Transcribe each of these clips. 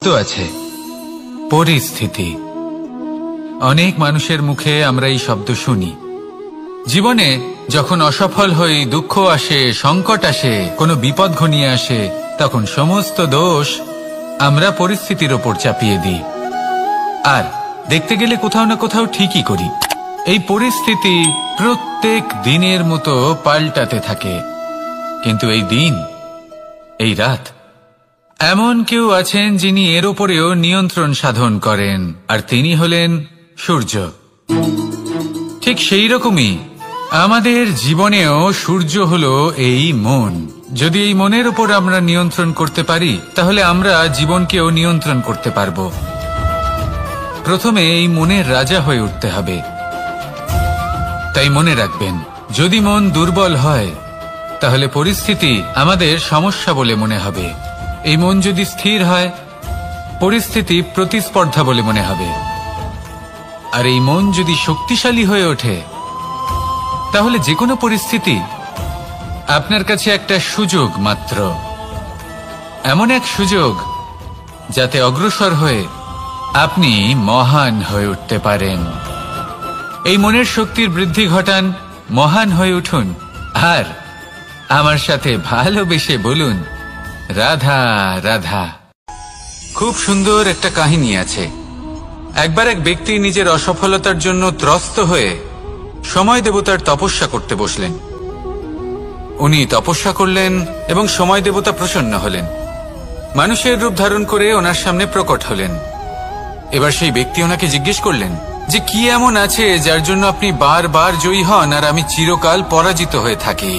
তো আছে পরিস্থিতি। অনেক মানুষের মুখে আমরা এই শব্দ শুনি। জীবনে যখন অসফল হই, দুঃখ আসে, সংকট আসে, কোনো বিপদ ঘনিয়ে আসে, তখন সমস্ত দোষ আমরা পরিস্থিতির ওপর চাপিয়ে দিই। আর দেখতে গেলে কোথাও না কোথাও ঠিকই করি। এই পরিস্থিতি প্রত্যেক দিনের মতো পাল্টাতে থাকে, কিন্তু এই দিন, এই রাত, এমন কেউ আছেন যিনি এর ওপরেও নিয়ন্ত্রণ সাধন করেন, আর তিনি হলেন সূর্য। ঠিক সেই রকমই আমাদের জীবনেও সূর্য হলো এই মন। যদি এই মনের উপর আমরা নিয়ন্ত্রণ করতে পারি, তাহলে আমরা জীবনকেও নিয়ন্ত্রণ করতে পারব। প্রথমে এই মনের রাজা হয়ে উঠতে হবে। তাই মনে রাখবেন, যদি মন দুর্বল হয়, তাহলে পরিস্থিতি আমাদের সমস্যা বলে মনে হবে। এই মন যদি স্থির হয়, পরিস্থিতি প্রতিস্পর্ধা বলে মনে হবে। আর এই মন যদি শক্তিশালী হয়ে ওঠে, তাহলে যে কোনো পরিস্থিতি আপনার কাছে একটা সুযোগ মাত্র। এমন এক সুযোগ যাতে অগ্রসর হয়ে আপনি মহান হয়ে উঠতে পারেন। এই মনের শক্তির বৃদ্ধি ঘটান, মহান হয়ে উঠুন, আর আমার সাথে ভালোবেসে বলুন, রাধা রাধা। খুব সুন্দর একটা কাহিনী আছে। একবার এক ব্যক্তি নিজের অসফলতার জন্য ত্রস্ত হয়ে সময় দেবতার তপস্যা করতে বসলেন। উনি তপস্যা করলেন এবং সময় দেবতা প্রসন্ন হলেন। মানুষের রূপ ধারণ করে ওনার সামনে প্রকট হলেন। এবার সেই ব্যক্তি ওনাকে জিজ্ঞেস করলেন যে কি এমন আছে যার জন্য আপনি বারবার জয়ী হন আর আমি চিরকাল পরাজিত হয়ে থাকি?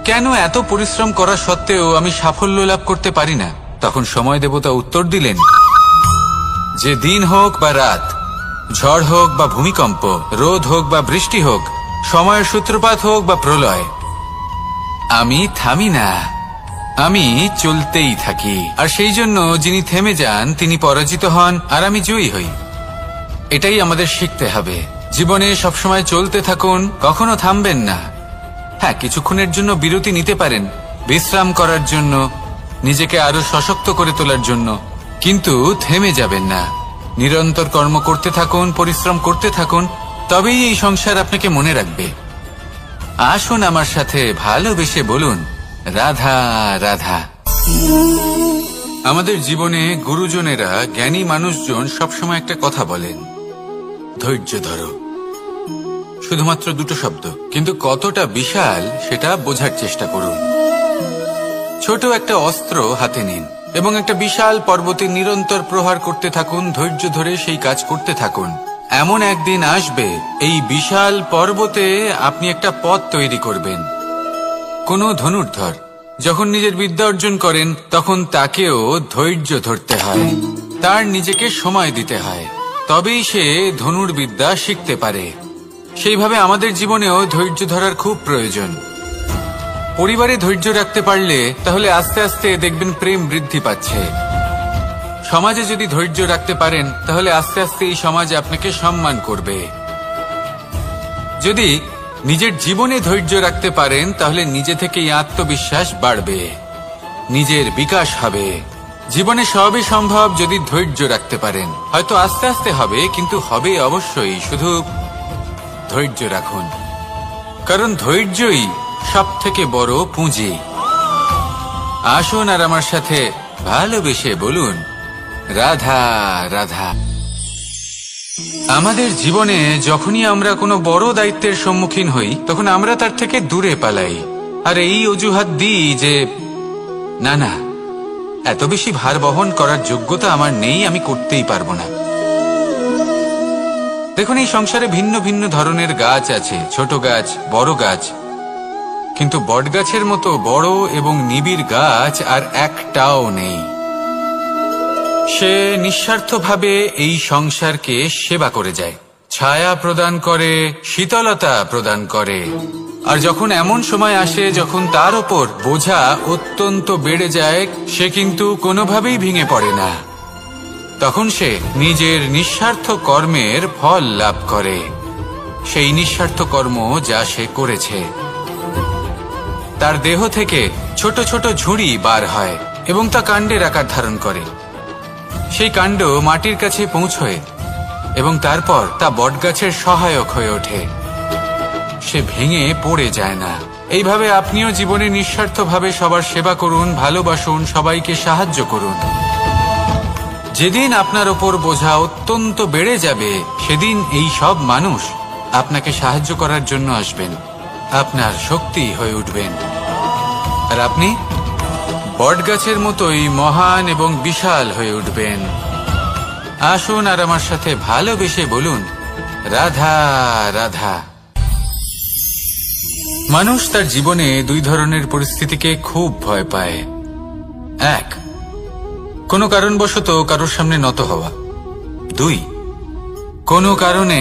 কেন এত পরিশ্রম করা সত্ত্বেও আমি সাফল্য লাভ করতে পারি না? তখন সময় দেবতা উত্তর দিলেন যে দিন হোক বা রাত, ঝড় হোক বা ভূমিকম্প, রোদ হোক বা বৃষ্টি হোক, সময়ের সূত্রপাত হোক বা প্রলয়, আমি থামি না, আমি চলতেই থাকি। আর সেই জন্য যিনি থেমে যান তিনি পরাজিত হন আর আমি জয়ী হই। এটাই আমাদের শিখতে হবে। জীবনে সবসময় চলতে থাকুন, কখনো থামবেন না। হ্যাঁ, কিছুক্ষণের জন্য বিরতি নিতে পারেন, বিশ্রাম করার জন্য, নিজেকে আরো সশক্ত করে তোলার জন্য, কিন্তু থেমে যাবেন না। নিরন্তর কর্ম করতে থাকুন, পরিশ্রম করতে থাকুন, তবেই এই সংসার আপনাকে মনে রাখবে। আসুন আমার সাথে ভালোবেসে বলুন, রাধা রাধা। আমাদের জীবনে গুরুজনেরা, জ্ঞানী মানুষজন সবসময় একটা কথা বলেন, ধৈর্য ধরো। শুধুমাত্র দুটো শব্দ, কিন্তু কতটা বিশাল সেটা বোঝার চেষ্টা করুন। ছোট একটা অস্ত্র হাতে নিন এবং একটা বিশাল পর্বতে নিরন্তর প্রহার করতে থাকুন, ধৈর্য ধরে সেই কাজ করতে থাকুন। এমন একদিন আসবে, এই বিশাল পর্বতে আপনি একটা পথ তৈরি করবেন। কোনো ধনুর্ধর যখন নিজের বিদ্যা অর্জন করেন, তখন তাকেও ধৈর্য ধরতে হয়, তার নিজেকে সময় দিতে হয়, তবেই সে ধনুর্বিদ্যা শিখতে পারে। সেইভাবে আমাদের জীবনেও ধৈর্য ধরার খুব প্রয়োজন। পরিবারে ধৈর্য রাখতে পারলে তাহলে আস্তে আস্তে দেখবেন প্রেম বৃদ্ধি পাচ্ছে। সমাজে যদি ধৈর্য রাখতে পারেন, তাহলে আস্তে আস্তে এই সমাজ আপনাকে সম্মান করবে। যদি নিজের জীবনে ধৈর্য রাখতে পারেন, তাহলে নিজে থেকেই আত্মবিশ্বাস বাড়বে, নিজের বিকাশ হবে। জীবনে সবই সম্ভব যদি ধৈর্য রাখতে পারেন। হয়তো আস্তে আস্তে হবে, কিন্তু হবে অবশ্যই। শুধু ধৈর্য রাখুন, কারণ ধৈর্যই সব থেকে বড় পুঁজি। আসুন আর আমার সাথে ভালোবেসে বলুন, রাধা রাধা। আমাদের জীবনে যখনই আমরা কোনো বড় দায়িত্বের সম্মুখীন হই, তখন আমরা তার থেকে দূরে পালাই আর এই অজুহাত দিই যে না না, এত বেশি ভার বহন করার যোগ্যতা আমার নেই, আমি করতেই পারবো না। দেখুন, এই সংসারে ভিন্ন ভিন্ন ধরনের গাছ আছে, ছোট গাছ, বড় গাছ, কিন্তু বটগাছের মতো বড় এবং নিবিড় গাছ আর একটাও নেই। সে নিঃস্বার্থভাবে এই সংসারকে সেবা করে যায়, ছায়া প্রদান করে, শীতলতা প্রদান করে। আর যখন এমন সময় আসে যখন তার ওপর বোঝা অত্যন্ত বেড়ে যায়, সে কিন্তু কোনোভাবেই ভেঙে পড়ে না। তখন সে নিজের নিঃস্বার্থ কর্মের ফল লাভ করে, সেই নিঃস্বার্থ কর্ম যা সে করেছে। তার দেহ থেকে ছোট ছোট ঝুড়ি বার হয় এবং তা কাণ্ডের আকার ধারণ করে। সেই কাণ্ড মাটির কাছে পৌঁছয় এবং তারপর তা বটগাছের সহায়ক হয়ে ওঠে। সে ভেঙে পড়ে যায় না। এইভাবে আপনিও জীবনে নিঃস্বার্থভাবে সবার সেবা করুন, ভালোবাসুন, সবাইকে সাহায্য করুন। যেদিন আপনার ওপর বোঝা অত্যন্ত বেড়ে যাবে, সেদিন এই সব মানুষ আপনাকে সাহায্য করার জন্য আসবেন, আপনার শক্তি হয়ে উঠবেন, আর আপনি বটগাছের মতোই মহান এবং বিশাল হয়ে উঠবেন। আসুন আর আমার সাথে ভালোবেসে বলুন, রাধা রাধা। মানুষ তার জীবনে দুই ধরনের পরিস্থিতিকে খুব ভয় পায়। এক, কোনো কারণবশত কারোর সামনে নত হওয়া। দুই, কোনো কারণে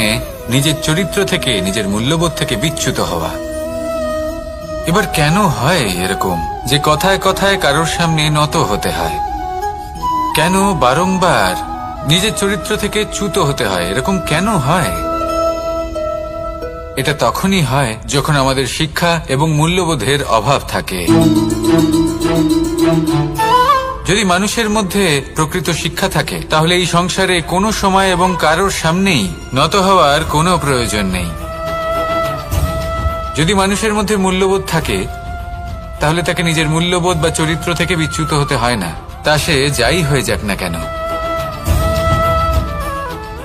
নিজের চরিত্র থেকে, নিজের মূল্যবোধ থেকে বিচ্যুত হওয়া। এবার কেন হয় এরকম যে কথায় কথায় কারোর সামনে নত হতে হয়? কেন বারংবার নিজের চরিত্র থেকে চ্যুত হতে হয়? এরকম কেন হয়? এটা তখনই হয় যখন আমাদের শিক্ষা এবং মূল্যবোধের অভাব থাকে। যদি মানুষের মধ্যে প্রকৃত শিক্ষা থাকে, তাহলে এই সংসারে কোনো সময় এবং কারোর সামনেই নত হওয়ার কোনো প্রয়োজন নেই। যদি মানুষের মধ্যে মূল্যবোধ থাকে, তাহলে তাকে নিজের মূল্যবোধ বা চরিত্র থেকে বিচ্যুত হতে হয় না, তা সে যাই হয়ে যাক না কেন।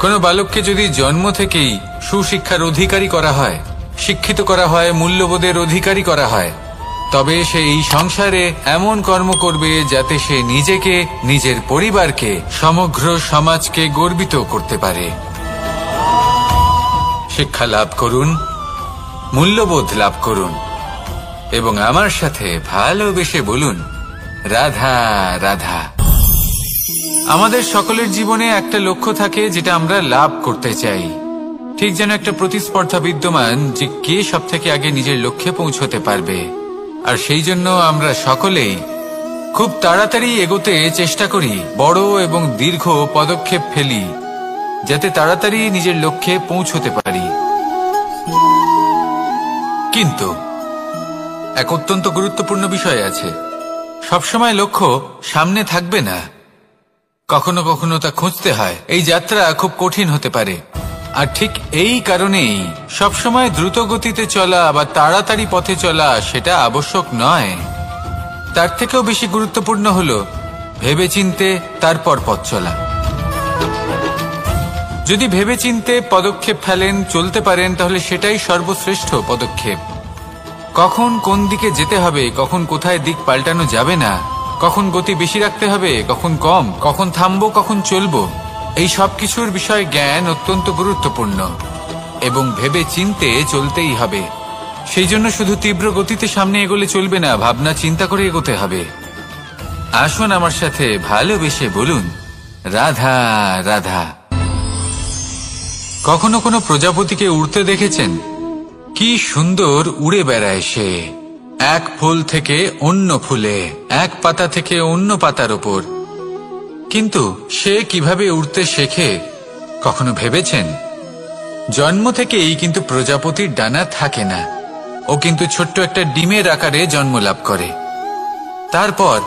কোনো বালককে যদি জন্ম থেকেই সুশিক্ষার অধিকারী করা হয়, শিক্ষিত করা হয়, মূল্যবোধের অধিকারী করা হয়, তবে সে এই সংসারে এমন কর্ম করবে যাতে সে নিজেকে, নিজের পরিবারকে, সমগ্র সমাজকে গর্বিত করতে পারে। শিক্ষা লাভ করুন, মূল্যবোধ লাভ করুন এবং আমার সাথে ভালোবেসে বলুন, রাধা রাধা। আমাদের সকলের জীবনে একটা লক্ষ্য থাকে যেটা আমরা লাভ করতে চাই। ঠিক যেন একটা প্রতিস্পর্ধা বিদ্যমান যে কে সব থেকে আগে নিজের লক্ষ্যে পৌঁছতে পারবে। আর সেই জন্য আমরা সকলেই খুব তাড়াতাড়ি এগোতে চেষ্টা করি, বড় এবং দীর্ঘ পদক্ষেপ ফেলি যাতে তাড়াতাড়ি নিজের লক্ষ্যে পৌঁছতে পারি। কিন্তু এক অত্যন্ত গুরুত্বপূর্ণ বিষয় আছে, সবসময় লক্ষ্য সামনে থাকবে না, কখনো কখনো তা খুঁজতে হয়। এই যাত্রা খুব কঠিন হতে পারে, আর ঠিক এই কারণেই সবসময় দ্রুত গতিতে চলা বা তাড়াতাড়ি পথে চলা সেটা আবশ্যক নয়। তার থেকেও বেশি গুরুত্বপূর্ণ হলো ভেবেচিন্তে তারপর পথ চলা। যদি ভেবেচিন্তে পদক্ষেপ ফেলেন, চলতে পারেন, তাহলে সেটাই সর্বশ্রেষ্ঠ পদক্ষেপ। কখন কোন দিকে যেতে হবে, কখন কোথায় দিক পাল্টানো যাবে না, কখন গতি বেশি রাখতে হবে, কখন কম, কখন থামবো, কখন চলবো, এই সব কিছুর বিষয়ে জ্ঞান অত্যন্ত গুরুত্বপূর্ণ এবং ভেবে চিন্তে চলতেই হবে। সেই জন্য শুধু তীব্র গতিতে সামনে এগোলে চলবে না, ভাবনা চিন্তা করে এগোতে হবে। আসুন আমার সাথে ভালোবেসে বলুন, রাধা রাধা। কখনো কোনো প্রজাপতিকে উড়তে দেখেছেন? কি সুন্দর উড়ে বেড়ায় সে, এক ফুল থেকে অন্য ফুলে, এক পাতা থেকে অন্য পাতার ওপর। কিন্তু সে কিভাবে উড়তে শেখে কখনো ভেবেছেন? জন্ম থেকেই কিন্তু প্রজাপতির ডানা থাকে না, ও কিন্তু ছোট্ট একটা ডিমের আকারে জন্ম লাভ করে। তারপর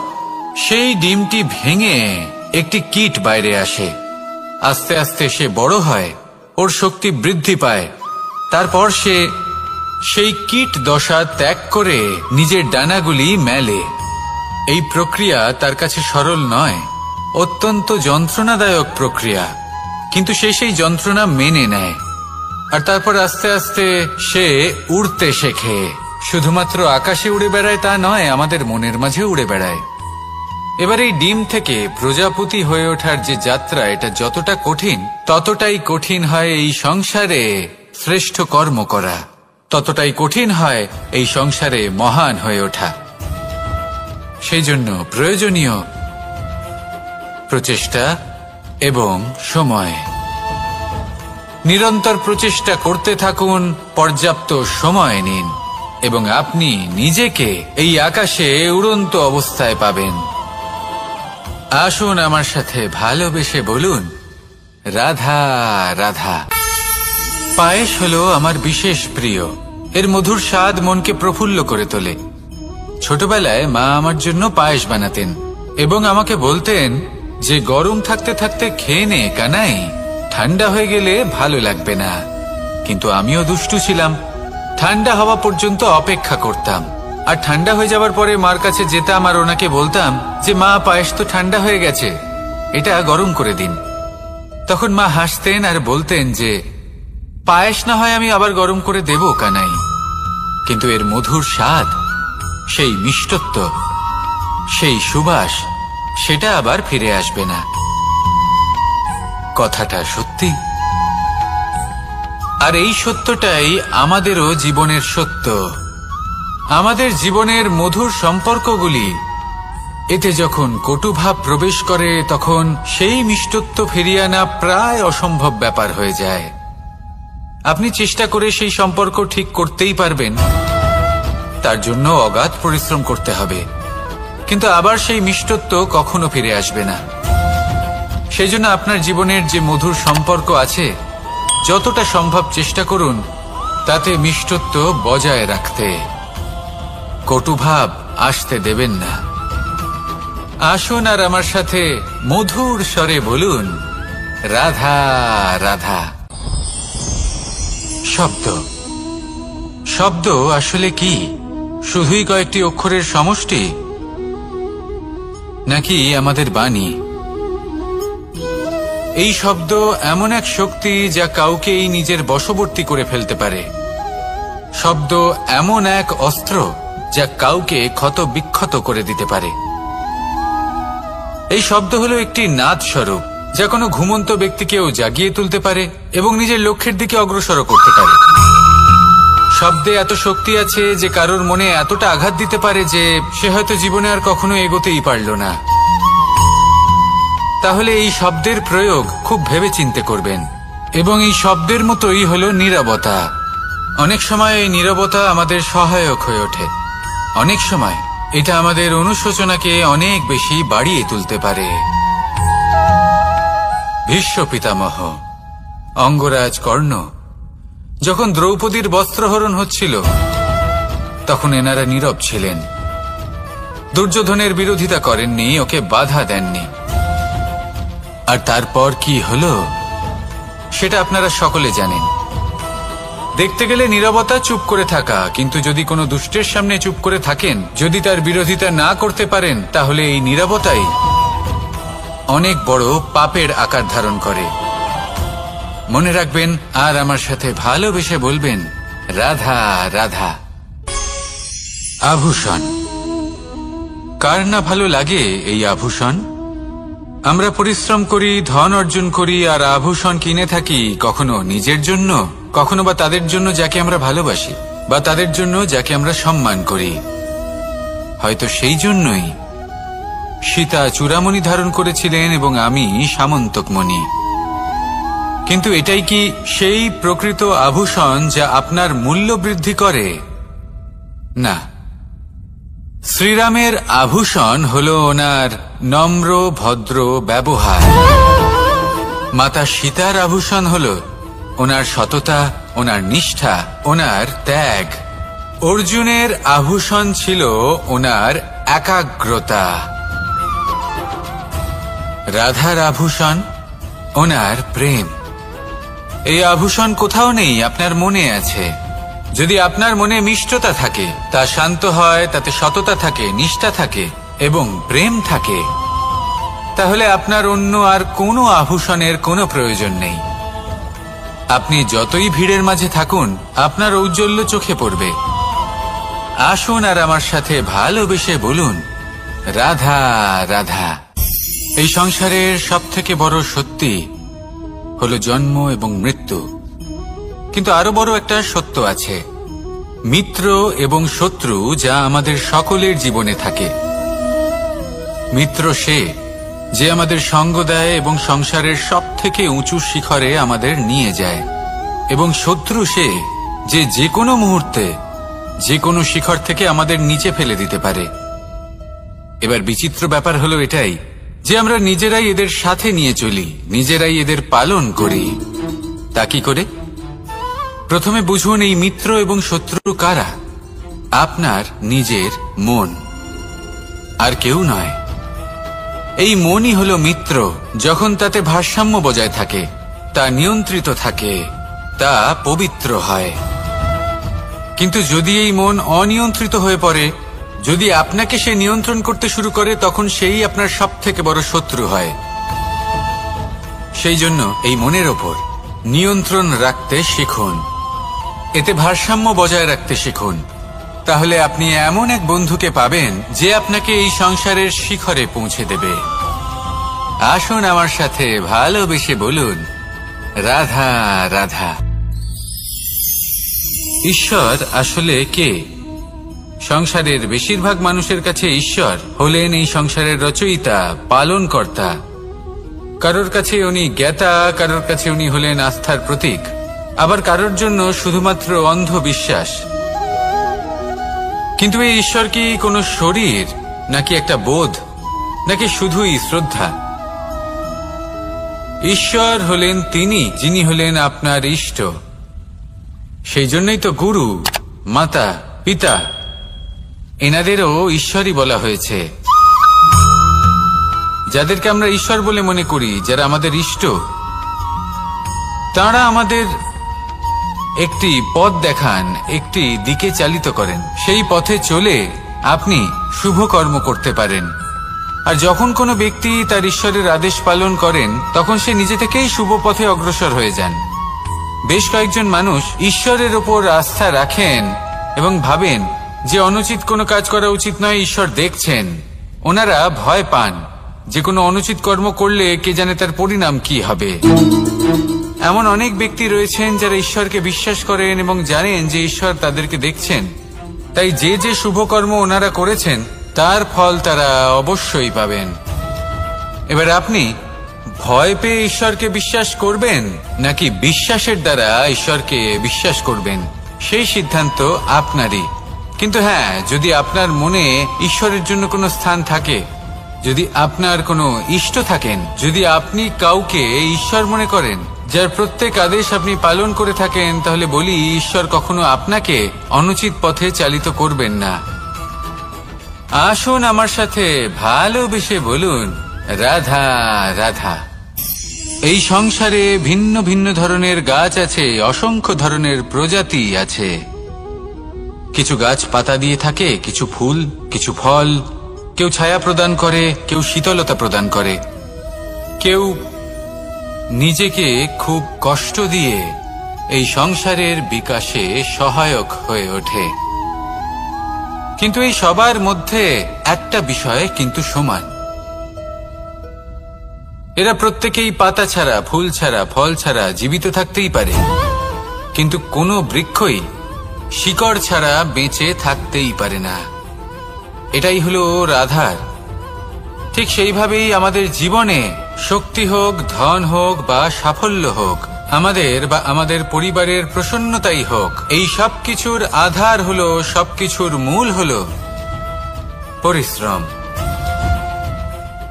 সেই ডিমটি ভেঙে একটি কীট বাইরে আসে। আস্তে আস্তে সে বড় হয়, ওর শক্তি বৃদ্ধি পায়। তারপর সে সেই কীট দশা ত্যাগ করে নিজের ডানাগুলি মেলে। এই প্রক্রিয়া তার কাছে সরল নয়, অত্যন্ত যন্ত্রণাদায়ক প্রক্রিয়া, কিন্তু সে সেই যন্ত্রণা মেনে নেয়। আর তারপর আস্তে আস্তে সে উড়তে শেখে। শুধুমাত্র আকাশে উড়ে বেড়ায় তা নয়, আমাদের মনের মাঝে উড়ে বেড়ায়। এবার এই ডিম থেকে প্রজাপতি হয়ে ওঠার যে যাত্রা, এটা যতটা কঠিন, ততটাই কঠিন হয় এই সংসারে শ্রেষ্ঠ কর্ম করা, ততটাই কঠিন হয় এই সংসারে মহান হয়ে ওঠা। সেই জন্য প্রয়োজনীয় প্রচেষ্টা এবং সময়। নিরন্তর প্রচেষ্টা করতে থাকুন, পর্যাপ্ত সময় নিন এবং আপনি নিজেকে এই আকাশে উড়ন্ত অবস্থায় পাবেন। আসুন আমার সাথে ভালোবেসে বলুন, রাধা রাধা। পায়েস হলো আমার বিশেষ প্রিয়। এর মধুর স্বাদ মনকে প্রফুল্ল করে তোলে। ছোটবেলায় মা আমার জন্য পায়েস বানাতেন এবং আমাকে বলতেন যে গরম থাকতে থাকতে খেয়ে নে কানাই, ঠান্ডা হয়ে গেলে ভালো লাগবে না। কিন্তু আমিও দুষ্টু ছিলাম, ঠান্ডা হওয়া পর্যন্ত অপেক্ষা করতাম, আর ঠান্ডা হয়ে যাওয়ার পরে মার কাছে যেতাম আর ওনাকে বলতাম যে মা, পায়েস তো ঠান্ডা হয়ে গেছে, এটা গরম করে দিন। তখন মা হাসতেন আর বলতেন যে পায়েস না হয় আমি আবার গরম করে দেব কানাই, কিন্তু এর মধুর স্বাদ, সেই মিষ্টত্ব, সেই সুবাস, সেটা আবার ফিরে আসবে না। কথাটা সত্যি। আর এই সত্যটাই আমাদেরও জীবনের সত্য। আমাদের জীবনের মধুর সম্পর্কগুলি, এতে যখন কটুভাব প্রবেশ করে তখন সেই মিষ্টত্ব ফিরিয়ে আনা প্রায় অসম্ভব ব্যাপার হয়ে যায়। আপনি চেষ্টা করে সেই সম্পর্ক ঠিক করতেই পারবেন, তার জন্য অগাধ পরিশ্রম করতে হবে, কিন্তু আবার সেই মিষ্টত্ব কখনো ফিরে আসবে না। সেই জন্য আপনার জীবনের যে মধুর সম্পর্ক আছে, যতটা সম্ভব চেষ্টা করুন তাতে মিষ্টত্ব বজায় রাখতে। কটুভাব আসতে দেবেন না। আসুন আর আমার সাথে মধুর স্বরে বলুন, রাধা রাধা। শব্দ, শব্দ আসলে কি? শুধুই কয়েকটি অক্ষরের সমষ্টি, নাকি আমাদের বাণী? এই শব্দ এমন এক শক্তি যা কাউকেই নিজের বশবর্তী করে ফেলতে পারে। শব্দ এমন এক অস্ত্র যা কাউকে ক্ষত বিক্ষত করে দিতে পারে। এই শব্দ হলো একটি নাদ স্বরূপ, যা কোনো ঘুমন্ত ব্যক্তিকেও জাগিয়ে তুলতে পারে এবং নিজের লক্ষ্যের দিকে অগ্রসর করতে পারে। শব্দে এত শক্তি আছে যে কারোর মনে এতটা আঘাত দিতে পারে যে সে হয়তো জীবনে আর কখনো এগোতেই পারল না। তাহলে এই শব্দের প্রয়োগ খুব ভেবে চিন্তে করবেন। এবং এই শব্দের মতোই হলো নীরবতা। অনেক সময় এই নীরবতা আমাদের সহায়ক হয়ে ওঠে, অনেক সময় এটা আমাদের অনুশোচনাকে অনেক বেশি বাড়িয়ে তুলতে পারে। ভীষ্ম পিতামহ, অঙ্গরাজ কর্ণ, যখন দ্রৌপদীর বস্ত্রহরণ হচ্ছিল তখন এনারা নীরব ছিলেন। দুর্যোধনের বিরোধিতা করেননি, ওকে বাধা দেননি। আর তারপর কি হলো সেটা আপনারা সকলে জানেন। দেখতে গেলে নীরবতা চুপ করে থাকা, কিন্তু যদি কোনো দুষ্টের সামনে চুপ করে থাকেন, যদি তার বিরোধিতা না করতে পারেন, তাহলে এই নীরবতাই অনেক বড় পাপের আকার ধারণ করে। মনে রাখবেন আর আমার সাথে ভালোবেসে বলবেন, রাধা রাধা। আভূষণ, কার না ভালো লাগে এই আভূষণ? আমরা পরিশ্রম করি, ধন অর্জন করি আর আভূষণ কিনে থাকি, কখনো নিজের জন্য, কখনো বা তাদের জন্য যাকে আমরা ভালোবাসি, বা তাদের জন্য যাকে আমরা সম্মান করি। হয়তো সেই জন্যই সীতা চূড়ামণি ধারণ করেছিলেন এবং আমি সামন্তকমণি। কিন্তু এটাই কি সেই প্রকৃত আভূষণ যা আপনার মূল্য বৃদ্ধি করে? না। শ্রীরামের আভূষণ হল ওনার নম্র ভদ্র ব্যবহার। মাতা সীতার আভূষণ হল ওনার সততা, ওনার নিষ্ঠা, ওনার ত্যাগ। অর্জুনের আভূষণ ছিল ওনার একাগ্রতা। রাধার আভূষণ ওনার প্রেম। এই আভূষণ কোথাও নেই, আপনার মনে আছে। যদি আপনার মনে মিষ্টতা থাকে, তা শান্ত হয়, তাতে সততা থাকে, নিষ্ঠা থাকে এবং প্রেম থাকে, তাহলে আপনার অন্য আর কোনো আভূষণের কোনো প্রয়োজন নেই। আপনি যতই ভিড়ের মাঝে থাকুন, আপনার ঔজ্জ্বল্য চোখে পড়বে। আসুন আর আমার সাথে ভালোবেসে বলুন, রাধা রাধা। এই সংসারের সবথেকে বড় সত্যি হলো জন্ম এবং মৃত্যু, কিন্তু আরো বড় একটা সত্য আছে, মিত্র এবং শত্রু, যা আমাদের সকলের জীবনে থাকে। মিত্র সে যে আমাদের সঙ্গ দেয় এবং সংসারের সবথেকে উঁচু শিখরে আমাদের নিয়ে যায়, এবং শত্রু সে যে যে কোনো মুহূর্তে যে কোনো শিখর থেকে আমাদের নিচে ফেলে দিতে পারে। এবার বিচিত্র ব্যাপার হলো এটাই যে আমরা নিজেরাই এদের সাথে নিয়ে চলি, নিজেরাই এদের পালন করি। তা কি করে? প্রথমে বুঝুন এই মিত্র এবং শত্রু কারা। আপনার নিজের মন, আর কেউ নয়। এই মনই হলো মিত্র। যখন তাতে ভারসাম্য বজায় থাকে, তা নিয়ন্ত্রিত থাকে, তা পবিত্র হয়। কিন্তু যদি এই মন অনিয়ন্ত্রিত হয়ে পড়ে, যদি আপনাকে সে নিয়ন্ত্রণ করতে শুরু করে, তখন সেই আপনার সবথেকে বড় শত্রু হয়। সেই জন্য এই মনের ওপর নিয়ন্ত্রণ রাখতে শিখুন, এতে ভারসাম্য বজায় রাখতে শিখুন। তাহলে আপনি এমন এক বন্ধুকে পাবেন যে আপনাকে এই সংসারের শিখরে পৌঁছে দেবে। আসুন আমার সাথে ভালোবেসে বলুন, রাধা রাধা। ঈশ্বর আসলে কে? সংসারের বেশিরভাগ মানুষের কাছে ঈশ্বর হলেন এই সংসারের রচয়িতা, পালনকর্তা। কারোর কাছে উনি জ্ঞাতা, কারোর কাছে উনি হলেন আস্থার প্রতীক, আবার কারোর জন্য শুধুমাত্র অন্ধ বিশ্বাস। কিন্তু এই ঈশ্বর কি কোনো শরীর, নাকি একটা বোধ, নাকি শুধুই শ্রদ্ধা? ঈশ্বর হলেন তিনি যিনি হলেন আপনার ইষ্ট। সেই জন্যই তো গুরু, মাতা, পিতা এনাদেরও ঈশ্বরই বলা হয়েছে। যাদেরকে আমরা ঈশ্বর বলে মনে করি, যারা আমাদের ইষ্ট, তাঁরা আমাদের একটি পথ দেখান, একটি দিকে চালিত করেন। সেই পথে চলে আপনি শুভ কর্ম করতে পারেন। আর যখন কোনো ব্যক্তি তার ঈশ্বরের আদেশ পালন করেন, তখন সে নিজে থেকেই শুভ পথে অগ্রসর হয়ে যান। বেশ কয়েকজন মানুষ ঈশ্বরের ওপর আস্থা রাখেন এবং ভাবেন যে অনুচিত কোনো কাজ করা উচিত নয়, ঈশ্বর দেখছেন। ওনারা ভয় পান যে কোনো অনুচিত কর্ম করলে কে জানে তার পরিণাম কি হবে। এমন অনেক ব্যক্তি রয়েছেন যারা ঈশ্বরকে বিশ্বাস করেন এবং জানেন যে ঈশ্বর তাদেরকে দেখছেন। তাই যে যে শুভ কর্ম ওনারা করেছেন তার ফল তারা অবশ্যই পাবেন। এবার আপনি ভয় পেয়ে ঈশ্বরকে বিশ্বাস করবেন, নাকি বিশ্বাসের দ্বারা ঈশ্বরকে বিশ্বাস করবেন, সেই সিদ্ধান্ত আপনারই। কিন্তু হ্যাঁ, যদি আপনার মনে ঈশ্বরের জন্য কোনো স্থান থাকে, যদি আপনার কোনো ইষ্ট থাকেন, যদি আপনি কাউকে ঈশ্বর মনে করেন, যার প্রত্যেক আদেশ আপনি পালন করে থাকেন, তাহলে বলি, ঈশ্বর কখনো আপনাকে অনুচিত পথে চালিত করবেন না। আসুন আমার সাথে ভালোবেসে বলুন, রাধা রাধা। এই সংসারে ভিন্ন ভিন্ন ধরনের গাছ আছে, অসংখ্য ধরনের প্রজাতি আছে। কিছু গাছ পাতা দিয়ে থাকে, কিছু ফুল, কিছু ফল। কেউ ছায়া প্রদান করে, কেউ শীতলতা প্রদান করে, কেউ নিজেকে খুব কষ্ট দিয়ে এই সংসারের বিকাশে সহায়ক হয়ে ওঠে। কিন্তু এই সবার মধ্যে একটা বিষয় কিন্তু সমান, এরা প্রত্যেকেই পাতা ছাড়া, ফুল ছাড়া, ফল ছাড়া জীবিত থাকতেই পারে, কিন্তু কোনো বৃক্ষই শিকড় ছাড়া বেঁচে থাকতেই পারে না। এটাই হলো রাধার। ঠিক সেইভাবেই আমাদের জীবনে শক্তি হোক, ধন হোক বা সাফল্য হোক, আমাদের বা আমাদের পরিবারের প্রসন্নতাই হোক, এই সব কিছুর আধার হলো, সবকিছুর মূল হলো পরিশ্রম।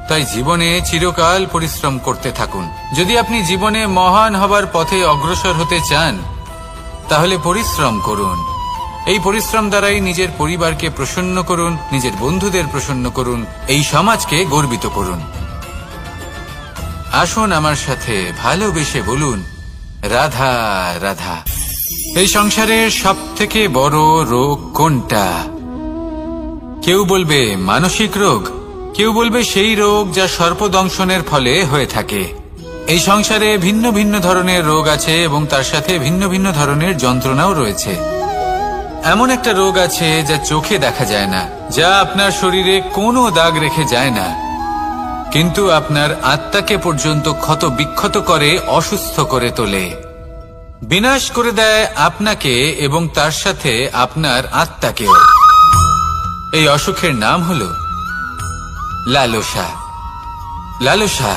তাই জীবনে চিরকাল পরিশ্রম করতে থাকুন। যদি আপনি জীবনে মহান হবার পথে অগ্রসর হতে চান, তাহলে পরিশ্রম করুন। এই পরিশ্রম দ্বারাই নিজের পরিবারকে প্রসন্ন করুন, নিজের বন্ধুদের প্রসন্ন করুন, এই সমাজকে গর্বিত করুন। আসুন আমার সাথে ভালোবেসে বলুন, রাধা রাধা। এই সংসারের সব থেকে বড় রোগ কোনটা? কেউ বলবে মানসিক রোগ, কেউ বলবে সেই রোগ যা সর্পদংশনের ফলে হয়ে থাকে। এই সংসারে ভিন্ন ভিন্ন ধরনের রোগ আছে এবং তার সাথে ভিন্ন ভিন্ন ধরনের যন্ত্রণাও রয়েছে। এমন একটা রোগ আছে যা চোখে দেখা যায় না, যা আপনার শরীরে কোনো দাগ রেখে যায় না, কিন্তু আপনার আত্মাকে পর্যন্ত ক্ষত বিক্ষত করে, অসুস্থ করে তোলে, বিনাশ করে দেয় আপনাকে এবং তার সাথে আপনার আত্মাকেও। এই অসুখের নাম হলো লালসা। লালসা,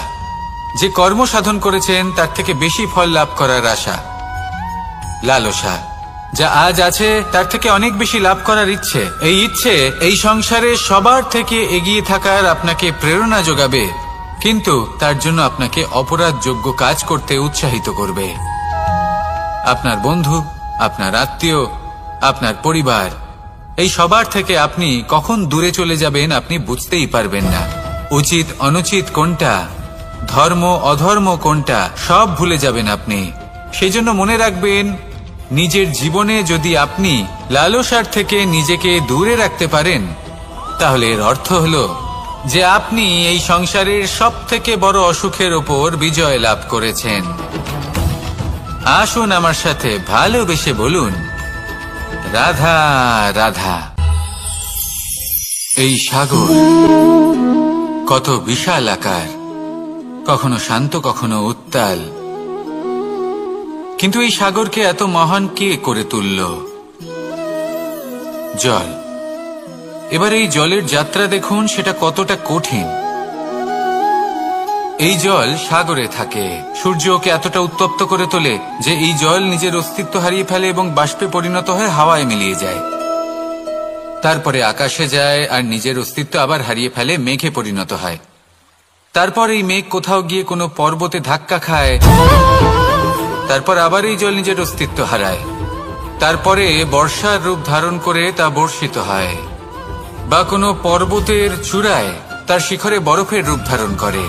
যে কর্ম সাধন করেছেন তার থেকে বেশি ফল লাভ করার আশা। লালসা, যা আজ আছে তার থেকে অনেক বেশি লাভ করার ইচ্ছে। এই ইচ্ছে এই সংসারে সবার থেকে এগিয়ে থাকার আপনাকে প্রেরণা যোগাবে, কিন্তু তার জন্য আপনাকে অপরাধযোগ্য কাজ করতে উৎসাহিত করবে। আপনার বন্ধু, আপনার আত্মীয়, আপনার পরিবার, এই সবার থেকে আপনি কখন দূরে চলে যাবেন আপনি বুঝতেই পারবেন না। উচিত অনুচিত কোনটা, ধর্ম অধর্ম কোনটা, সব ভুলে যাবেন আপনি। সেই জন্য মনে রাখবেন, নিজের জীবনে যদি আপনি লালসার থেকে নিজেকে দূরে রাখতে পারেন, তাহলে এর অর্থ হলো যে আপনি এই সংসারের সব থেকে বড় অসুখের ওপর বিজয় লাভ করেছেন। আসুন আমার সাথে ভালোবেসে বলুন, রাধা রাধা। এই সাগর কত বিশাল আকার, কখনো শান্ত কখনো উত্তাল, কিন্তু এই সাগরকে এত মহান কে করে তুলল? জল। এবার এই জলের যাত্রা দেখুন, সেটা কতটা কঠিন। এই জল সাগরে থাকে, সূর্য ওকে এতটা উত্তপ্ত করে তোলে যে এই জল নিজের অস্তিত্ব হারিয়ে ফেলে এবং বাষ্পে পরিণত হয়ে হাওয়ায় মিলিয়ে যায়। তারপরে আকাশে যায় আর নিজের অস্তিত্ব আবার হারিয়ে ফেলে, মেঘে পরিণত হয়। তারপর এই মেঘ কোথাও গিয়ে কোনো পর্বতে ধাক্কা খায়, তারপর আবার এই জল নিজের অস্তিত্ব হারায়। তারপরে বর্ষার রূপ ধারণ করে তা বর্ষিত হয়, বা কোনো পর্বতের চূড়ায় তার শিখরে বরফের রূপ ধারণ করে।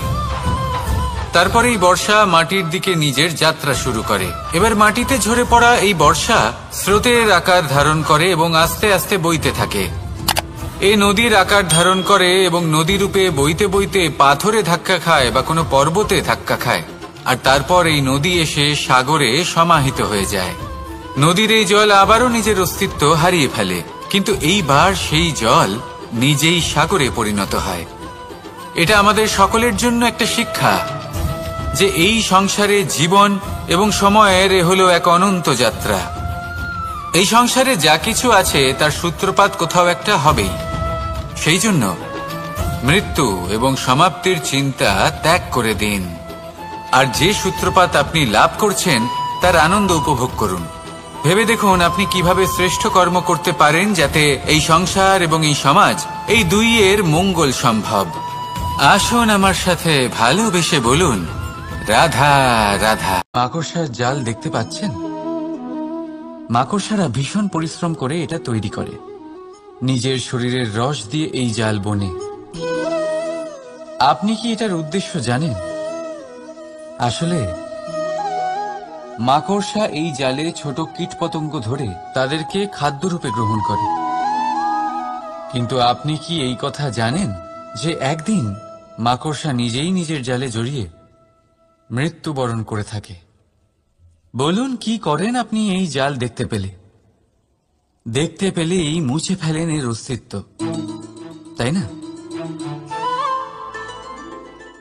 তারপরে এই বর্ষা মাটির দিকে নিজের যাত্রা শুরু করে। এবার মাটিতে ঝরে পড়া এই বর্ষা স্রোতের আকার ধারণ করে এবং আস্তে আস্তে বইতে থাকে। এই নদীর আকার ধারণ করে এবং নদী রূপে বইতে বইতে পাথরে ধাক্কা খায় বা কোনো পর্বতে ধাক্কা খায়, আর তারপর এই নদী এসে সাগরে সমাহিত হয়ে যায়। নদীর এই জল আবারও নিজের অস্তিত্ব হারিয়ে ফেলে, কিন্তু এইবার সেই জল নিজেই সাগরে পরিণত হয়। এটা আমাদের সকলের জন্য একটা শিক্ষা যে এই সংসারে জীবন এবং সময়ের হলো এক অনন্ত যাত্রা। এই সংসারে যা কিছু আছে তার সূত্রপাত কোথাও একটা হবেই। সেই জন্য মৃত্যু এবং সমাপ্তির চিন্তা ত্যাগ করে দিন, আর যে সূত্রপাত আপনি লাভ করছেন তার আনন্দ উপভোগ করুন। ভেবে দেখুন আপনি কিভাবে শ্রেষ্ঠ কর্ম করতে পারেন যাতে এই সংসার এবং এই সমাজ, এই দুইয়ের মঙ্গল সম্ভব। আসুন আমার সাথে ভালোবেসে বলুন, রাধা রাধা। মাকড়সার জাল দেখতে পাচ্ছেন? মাকড়সারা ভীষণ পরিশ্রম করে এটা তৈরি করে, নিজের শরীরের রস দিয়ে এই জাল বোনে। আপনি কি এটার উদ্দেশ্য জানেন? আসলে মাকড়সা এই জালে ছোট কীটপতঙ্গ ধরে তাদেরকে খাদ্যরূপে গ্রহণ করে। কিন্তু আপনি কি এই কথা জানেন যে একদিন মাকড়সা নিজেই নিজের জালে জড়িয়ে মৃত্যুবরণ করে থাকে? বলুন, কি করেন আপনি এই জাল দেখতে পেলে? দেখতে পেলেই মুছে ফেলেন এর অস্তিত্ব, তাই না?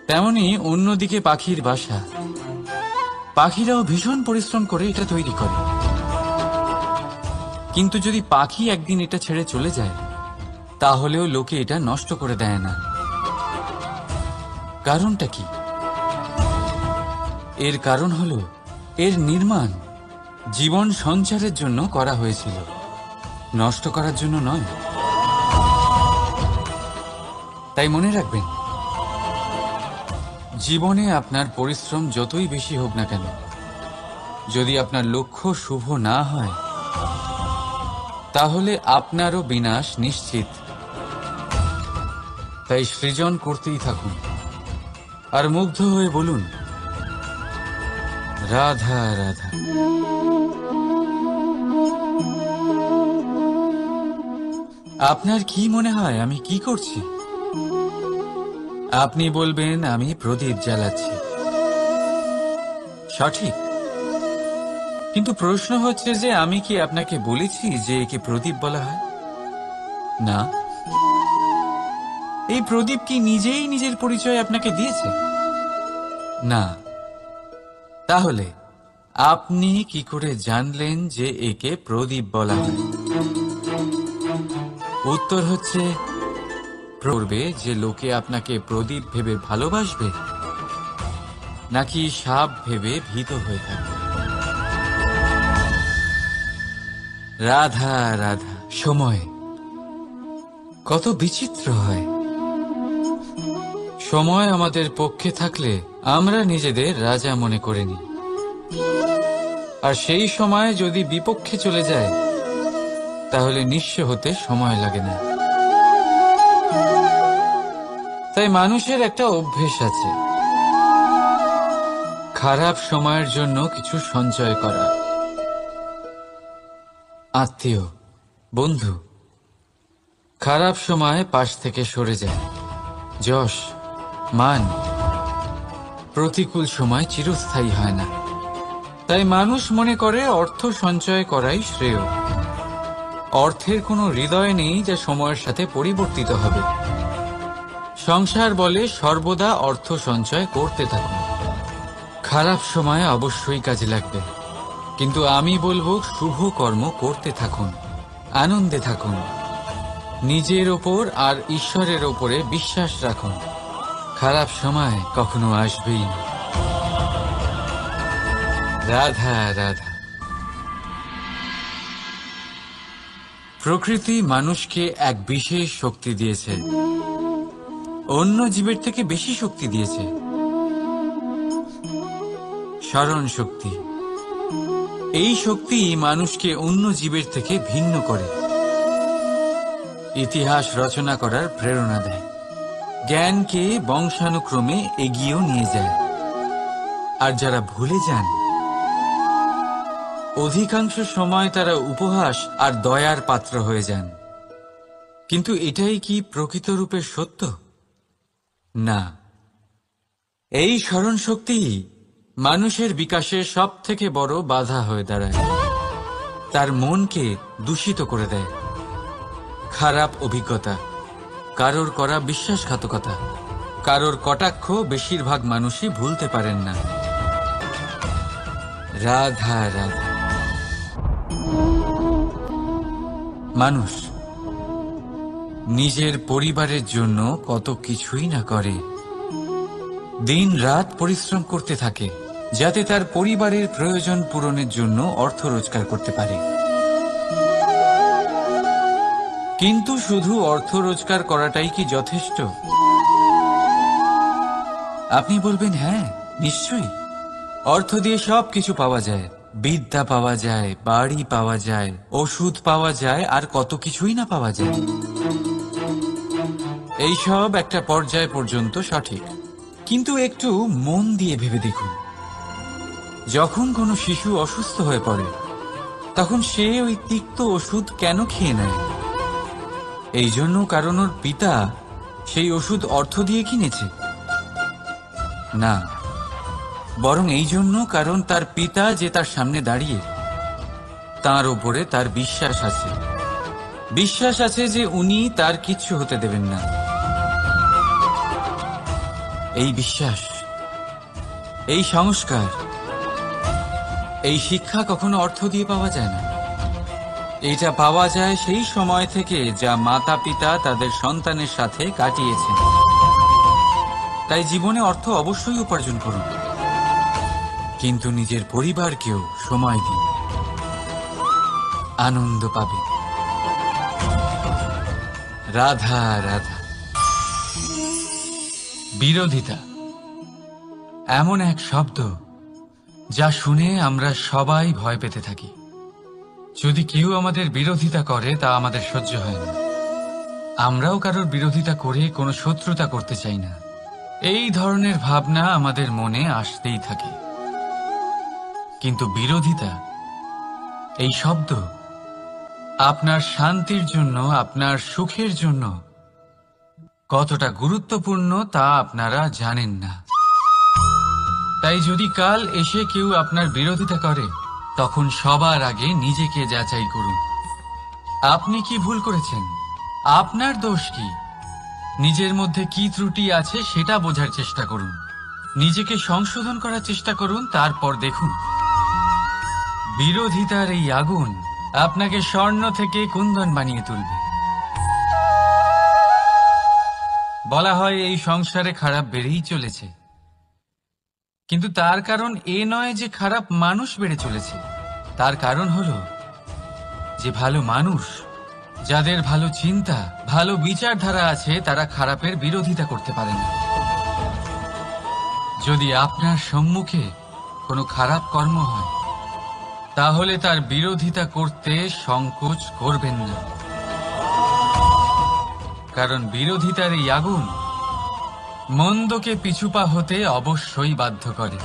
তেমনি অন্যদিকে পাখির বাসা, পাখিরাও ভীষণ পরিশ্রম করে এটা তৈরি করে। কিন্তু যদি পাখি একদিন এটা ছেড়ে চলে যায়, তাহলেও লোকে এটা নষ্ট করে দেয় না। কারণটা কি? এর কারণ হলো এর নির্মাণ জীবন সঞ্চারের জন্য করা হয়েছিল, নষ্ট করার জন্য নয়। তাই মনে রাখবেন, জীবনে আপনার পরিশ্রম যতই বেশি হোক না কেন, যদি আপনার লক্ষ্য শুভ না হয়, তাহলে আপনারও বিনাশ নিশ্চিত। তাই সৃজন করতেই থাকুন আর মুগ্ধ হয়ে বলুন, রাধা রাধা। আপনার কি মনে হয় আমি কি করছি? আপনি বলবেন আমি প্রদীপ জ্বালাচ্ছি। সঠিক, কিন্তু প্রশ্ন হচ্ছে যে আমি কি আপনাকে বলেছি যে একে প্রদীপ বলা হয়? না। এই প্রদীপ কি নিজেই নিজের পরিচয় আপনাকে দিয়েছে? না। তাহলে আপনি কি করে জানলেন যে একে প্রদীপ বলা হয়? উত্তর হচ্ছে, পড়বে যে লোকে আপনাকে প্রদীপ ভেবে ভালোবাসবে নাকি সাপ ভেবে ভীত হয়ে থাকবে। রাধা রাধা। সময় কত বিচিত্র হয়। সময় আমাদের পক্ষে থাকলে আমরা নিজেদের রাজা মনে করে নিই, আর সেই সময় যদি বিপক্ষে চলে যায় তাহলে নিঃস্ব হতে সময় লাগে না। তাই মানুষের একটা অভ্যেস আছে, খারাপ সময়ের জন্য কিছু সঞ্চয় করা। আত্মীয়, বন্ধু খারাপ সময় পাশ থেকে সরে যায়। যশ, মান প্রতিকূল সময় চিরস্থায়ী হয় না। তাই মানুষ মনে করে অর্থ সঞ্চয় করাই শ্রেয়। অর্থের কোনো হৃদয় নেই যা সময়ের সাথে পরিবর্তিত হবে। সংসার বলে সর্বদা অর্থ সঞ্চয় করতে থাকুন। খারাপ সময় অবশ্যই কাজে লাগবে, কিন্তু আমি বলবো শুভ কর্ম করতে থাকুন, আনন্দে থাকুন, নিজের ওপর আর ঈশ্বরের ওপরে বিশ্বাস রাখুন। খারাপ সময় কখনো আসবেই না। রাধা রাধা। প্রকৃতি মানুষকে এক বিশেষ শক্তি দিয়েছে, অন্য জীবের থেকে বেশি শক্তি দিয়েছে। স্মরণ শক্তি। এই শক্তি মানুষকে অন্য জীবের থেকে ভিন্ন করে, ইতিহাস রচনা করার প্রেরণা দেয়, জ্ঞানকে বংশানুক্রমে এগিয়েও নিয়ে যায়। আর যারা ভুলে যান, অধিকাংশ সময় তারা উপহাস আর দয়ার পাত্র হয়ে যান। কিন্তু এটাই কি প্রকৃত রূপে সত্য? না। এই স্মরণ শক্তি মানুষের বিকাশের সব থেকে বড় বাধা হয়ে দাঁড়ায়, তার মনকে দূষিত করে দেয়। খারাপ অভিজ্ঞতা, কারোর করা বিশ্বাসঘাতকতা, কারোর কটাক্ষ বেশিরভাগ মানুষই ভুলতে পারেন না। রাধা রাধা। মানুষ নিজের পরিবারের জন্য কত কিছুই না করে, দিন রাত পরিশ্রম করতে থাকে যাতে তার পরিবারের প্রয়োজন পূরণের জন্য অর্থ রোজগার করতে পারে। কিন্তু শুধু অর্থ রোজগার করাটাই কি যথেষ্ট? আপনি বলবেন হ্যাঁ, নিশ্চয়ই। অর্থ দিয়ে সব কিছু পাওয়া যায়, বিদ্যা পাওয়া যায়, বাড়ি পাওয়া যায়, ওষুধ পাওয়া যায়, আর কত কিছুই না পাওয়া যায়। এইসব একটা পর্যায় পর্যন্ত সঠিক, কিন্তু একটু মন দিয়ে ভেবে দেখুন, যখন কোনো শিশু অসুস্থ হয়ে পড়ে তখন সে ওই তিক্ত ওষুধ কেন খেয়ে নেয়? এই জন্য কারণ ওর পিতা সেই ওষুধ অর্থ দিয়ে কিনেছে? না, বরং এই জন্য কারণ তার পিতা যে তার সামনে দাঁড়িয়ে, তার ওপরে তার বিশ্বাস আছে। বিশ্বাস আছে যে উনি তার কিচ্ছু হতে দেবেন না। এই বিশ্বাস, এই সংস্কার, এই শিক্ষা কখনো অর্থ দিয়ে পাওয়া যায় না। এটা পাওয়া যায় সেই সময় থেকে যা মাতা পিতা তাদের সন্তানের সাথে কাটিয়েছেন। তাই জীবনে অর্থ অবশ্যই উপার্জন করুন, কিন্তু নিজের পরিবারকেও সময় দিন, আনন্দ পাবে। রাধা রাধা। বিরোধিতা এমন এক শব্দ যা শুনে আমরা সবাই ভয় পেতে থাকি। যদি কেউ আমাদের বিরোধিতা করে তা আমাদের সহ্য হয় না। আমরাও কারোর বিরোধিতা করে কোনো শত্রুতা করতে চাই না। এই ধরনের ভাবনা আমাদের মনে আসতেই থাকে। কিন্তু বিরোধিতা, এই শব্দ আপনার শান্তির জন্য, আপনার সুখের জন্য কতটা গুরুত্বপূর্ণ তা আপনারা জানেন না। তাই যদি কাল এসে কেউ আপনার বিরোধিতা করে, তখন সবার আগে নিজেকে যাচাই করুন। আপনি কি ভুল করেছেন? আপনার দোষ কি? নিজের মধ্যে কি ত্রুটি আছে সেটা বোঝার চেষ্টা করুন, নিজেকে সংশোধন করার চেষ্টা করুন। তারপর দেখুন, বিরোধিতার এই আগুন আপনাকে স্বর্ণ থেকে কুন্দন বানিয়ে তুলবে। বলা হয় এই সংসারে খারাপ বেড়েই চলেছে, কিন্তু তার কারণ এ নয় যে খারাপ মানুষ বেড়ে চলেছে। তার কারণ হলো যে ভালো মানুষ, যাদের ভালো চিন্তা, ভালো বিচারধারা আছে, তারা খারাপের বিরোধিতা করতে পারে না। যদি আপনার সম্মুখে কোনো খারাপ কর্ম হয়, তাহলে তার বিরোধিতা করতে সংকোচ করবেন না, কারণ বিরোধিতার এই আগুন মন্দকে পিছুপা হতে অবশ্যই বাধ্য করে।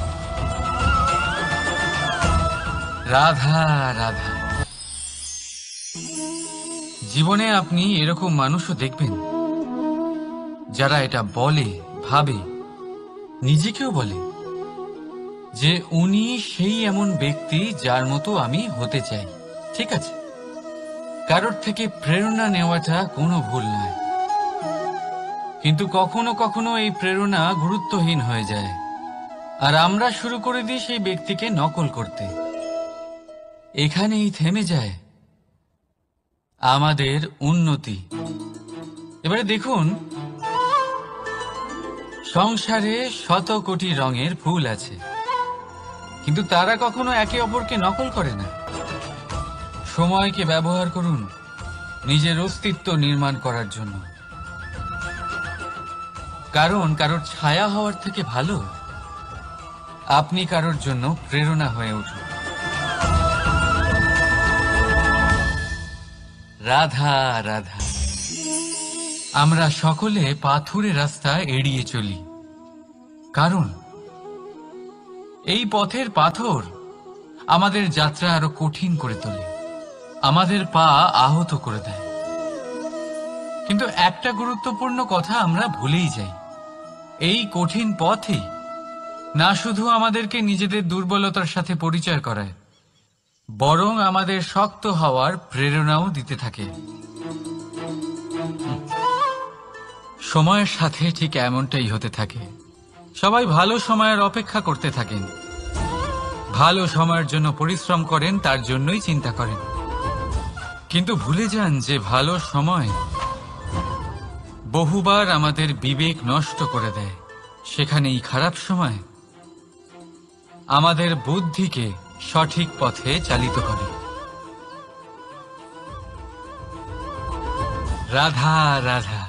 রাধা রাধা। জীবনে আপনি এরকম মানুষও দেখবেন যারা এটা বলে, ভাবে, নিজেকেও বলে যে উনি সেই এমন ব্যক্তি যার মতো আমি হতে চাই। ঠিক আছে, কারোর থেকে প্রেরণা নেওয়াটা কোনো ভুল নয়, কিন্তু কখনো কখনো এই প্রেরণা গুরুত্বহীন হয়ে যায় আর আমরা শুরু করে দিই সেই ব্যক্তিকে নকল করতে। এখানেই থেমে যায় আমাদের উন্নতি। এবারে দেখুন, সংসারে শত কোটি রঙের ফুল আছে, কিন্তু তারা কখনো একে অপরকে নকল করে না। সময়কে ব্যবহার করুন নিজের অস্তিত্ব নির্মাণ করার জন্য, কারণ কারোর ছায়া হওয়ার থেকে ভালো আপনি কারোর জন্য প্রেরণা হয়ে উঠুন। রাধা রাধা। আমরা সকলে পাথুরে রাস্তা এড়িয়ে চলি, কারণ এই পথের পাথর আমাদের যাত্রা আরো কঠিন করে তোলে, আমাদের পা আহত করে দেয়। কিন্তু একটা গুরুত্বপূর্ণ কথা আমরা ভুলেই যাই, এই কঠিন পথই না শুধু আমাদেরকে নিজেদের দুর্বলতার সাথে পরিচয় করায়, বরং আমাদের শক্ত হওয়ার প্রেরণাও দিতে থাকে। সময়ের সাথে ঠিক এমনটাই হতে থাকে। সবাই ভালো সময়ের অপেক্ষা করতে থাকেন, ভালো সময়ের জন্য পরিশ্রম করেন, তার জন্যই চিন্তা করেন, কিন্তু ভুলে যান যে ভালো সময় বহুবার আমাদের বিবেক নষ্ট করে দেয়। সেখানেই খারাপ সময় আমাদের বুদ্ধিকে সঠিক পথে চালিত করে। রাধা রাধা।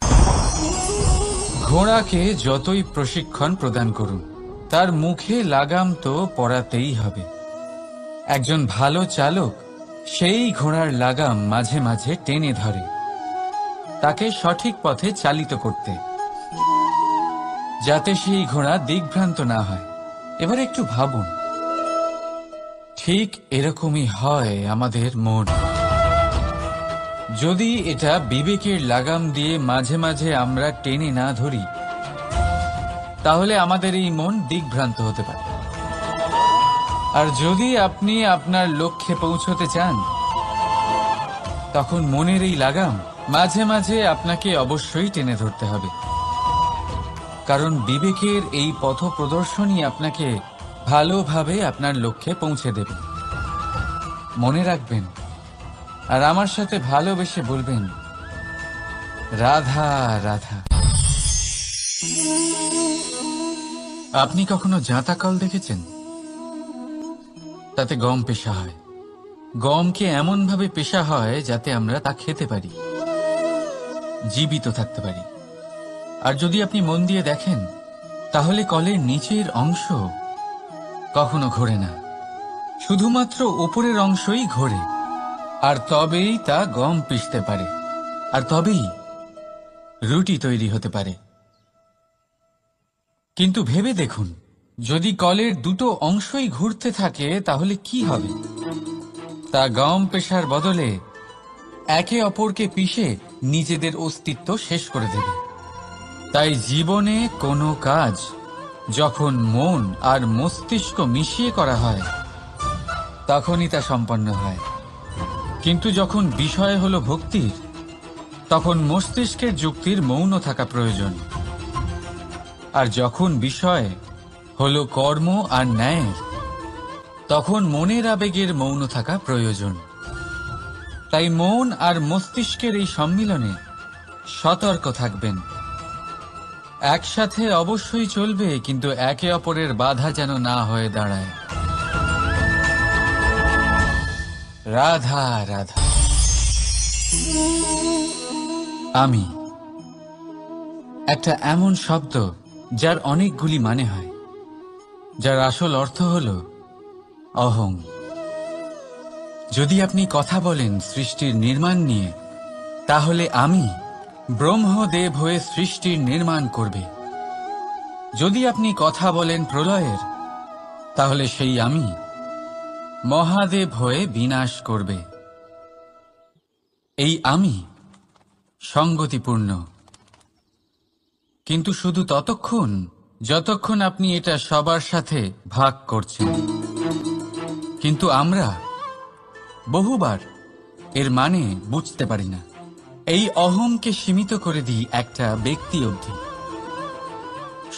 ঘোড়াকে যতই প্রশিক্ষণ প্রদান করুন, তার মুখে লাগাম তো পরাতেই হবে। একজন ভালো চালক সেই ঘোড়ার লাগাম মাঝে মাঝে টেনে ধরে, তাকে সঠিক পথে চালিত করতে, যাতে সেই ঘোড়া দিগ্ভ্রান্ত না হয়। এবার একটু ভাবুন, ঠিক এরকমই হয় আমাদের মন। যদি এটা বিবেকের লাগাম দিয়ে মাঝে মাঝে আমরা টেনে না ধরি, তাহলে আমাদের এই মন দিগ্ভ্রান্ত হতে পারে। আর যদি আপনি আপনার লক্ষ্যে পৌঁছতে চান, তখন মনের এই লাগাম মাঝে মাঝে আপনাকে অবশ্যই টেনে ধরতে হবে, কারণ বিবেকের এই পথ প্রদর্শনই আপনাকে ভালোভাবে আপনার লক্ষ্যে পৌঁছে দেবে। মনে রাখবেন আর আমার সাথে ভালোবেসে বলবেন, রাধা রাধা। আপনি কখনো জাঁতা কল দেখেছেন? তাতে গম পেশা হয়। গমকে এমন ভাবে পেশা হয় যাতে আমরা তা খেতে পারি, জীবিত থাকতে পারি। আর যদি আপনি মন দিয়ে দেখেন, তাহলে কলের নিচের অংশ কখনো ঘোরে না, শুধুমাত্র উপরের অংশই ঘোরে। আর তবেই তা গম পিষতে পারে, আর তবেই রুটি তৈরি হতে পারে। কিন্তু ভেবে দেখুন, যদি কলের দুটো অংশই ঘুরতে থাকে তাহলে কি হবে? তা গম পেশার বদলে একে অপরকে পিষে নিজেদের অস্তিত্ব শেষ করে দেবে। তাই জীবনে কোনো কাজ যখন মন আর মস্তিষ্ক মিশিয়ে করা হয়, তখনই তা সম্পন্ন হয়। কিন্তু যখন বিষয় হলো ভক্তির, তখন মস্তিষ্কের যুক্তির মৌন থাকা প্রয়োজন। আর যখন বিষয় হলো কর্ম আর ন্যায়ের, তখন মনের আবেগের মৌন থাকা প্রয়োজন। তাই মন আর মস্তিষ্কের এই সম্মিলনে সতর্ক থাকবেন। একসাথে অবশ্যই চলবে, কিন্তু একে অপরের বাধা যেন না হয়ে দাঁড়ায়। রাধা রাধা। আমি একটা এমন শব্দ যার অনেকগুলি মানে হয়, যার আসল অর্থ হল অহং। যদি আপনি কথা বলেন সৃষ্টির নির্মাণ নিয়ে, তাহলে আমি ব্রহ্মদেব হয়ে সৃষ্টির নির্মাণ করবে। যদি আপনি কথা বলেন প্রলয়ের, তাহলে সেই আমি মহাদেব হয়ে বিনাশ করবে। এই আমি সঙ্গতিপূর্ণ, কিন্তু শুধু ততক্ষণ যতক্ষণ আপনি এটা সবার সাথে ভাগ করছেন। কিন্তু আমরা বহুবার এর মানে বুঝতে পারি না। এই অহংকে সীমিত করে দিই একটা ব্যক্তি অবধি,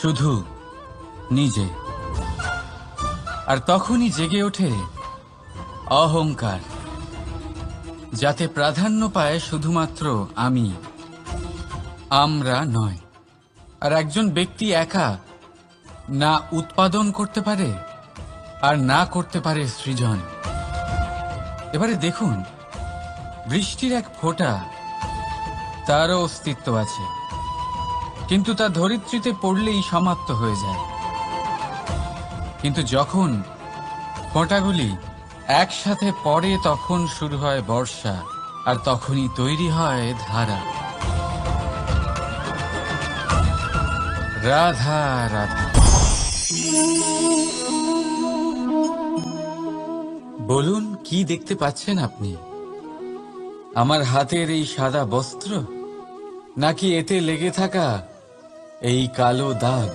শুধু নিজে। আর তখনই জেগে ওঠে অহংকার, যাতে প্রাধান্য পায় শুধুমাত্র আমি, আমরা নয়। আর একজন ব্যক্তি একা না উৎপাদন করতে পারে আর না করতে পারে সৃজন। এবারে দেখুন, বৃষ্টির এক ফোঁটা, তারও অস্তিত্ব আছে, কিন্তু তা ধরিত্রীতে পড়লেই সমাপ্ত হয়ে যায়। কিন্তু যখন ফোঁটাগুলি একসাথে পড়ে তখন শুরু হয় বর্ষা, আর তখনই তৈরি হয় ধারা। রাধা রাধা। বলুন, কি দেখতে পাচ্ছেন আপনি? আমার হাতের এই সাদা বস্ত্র, নাকি এতে লেগে থাকা এই কালো দাগ?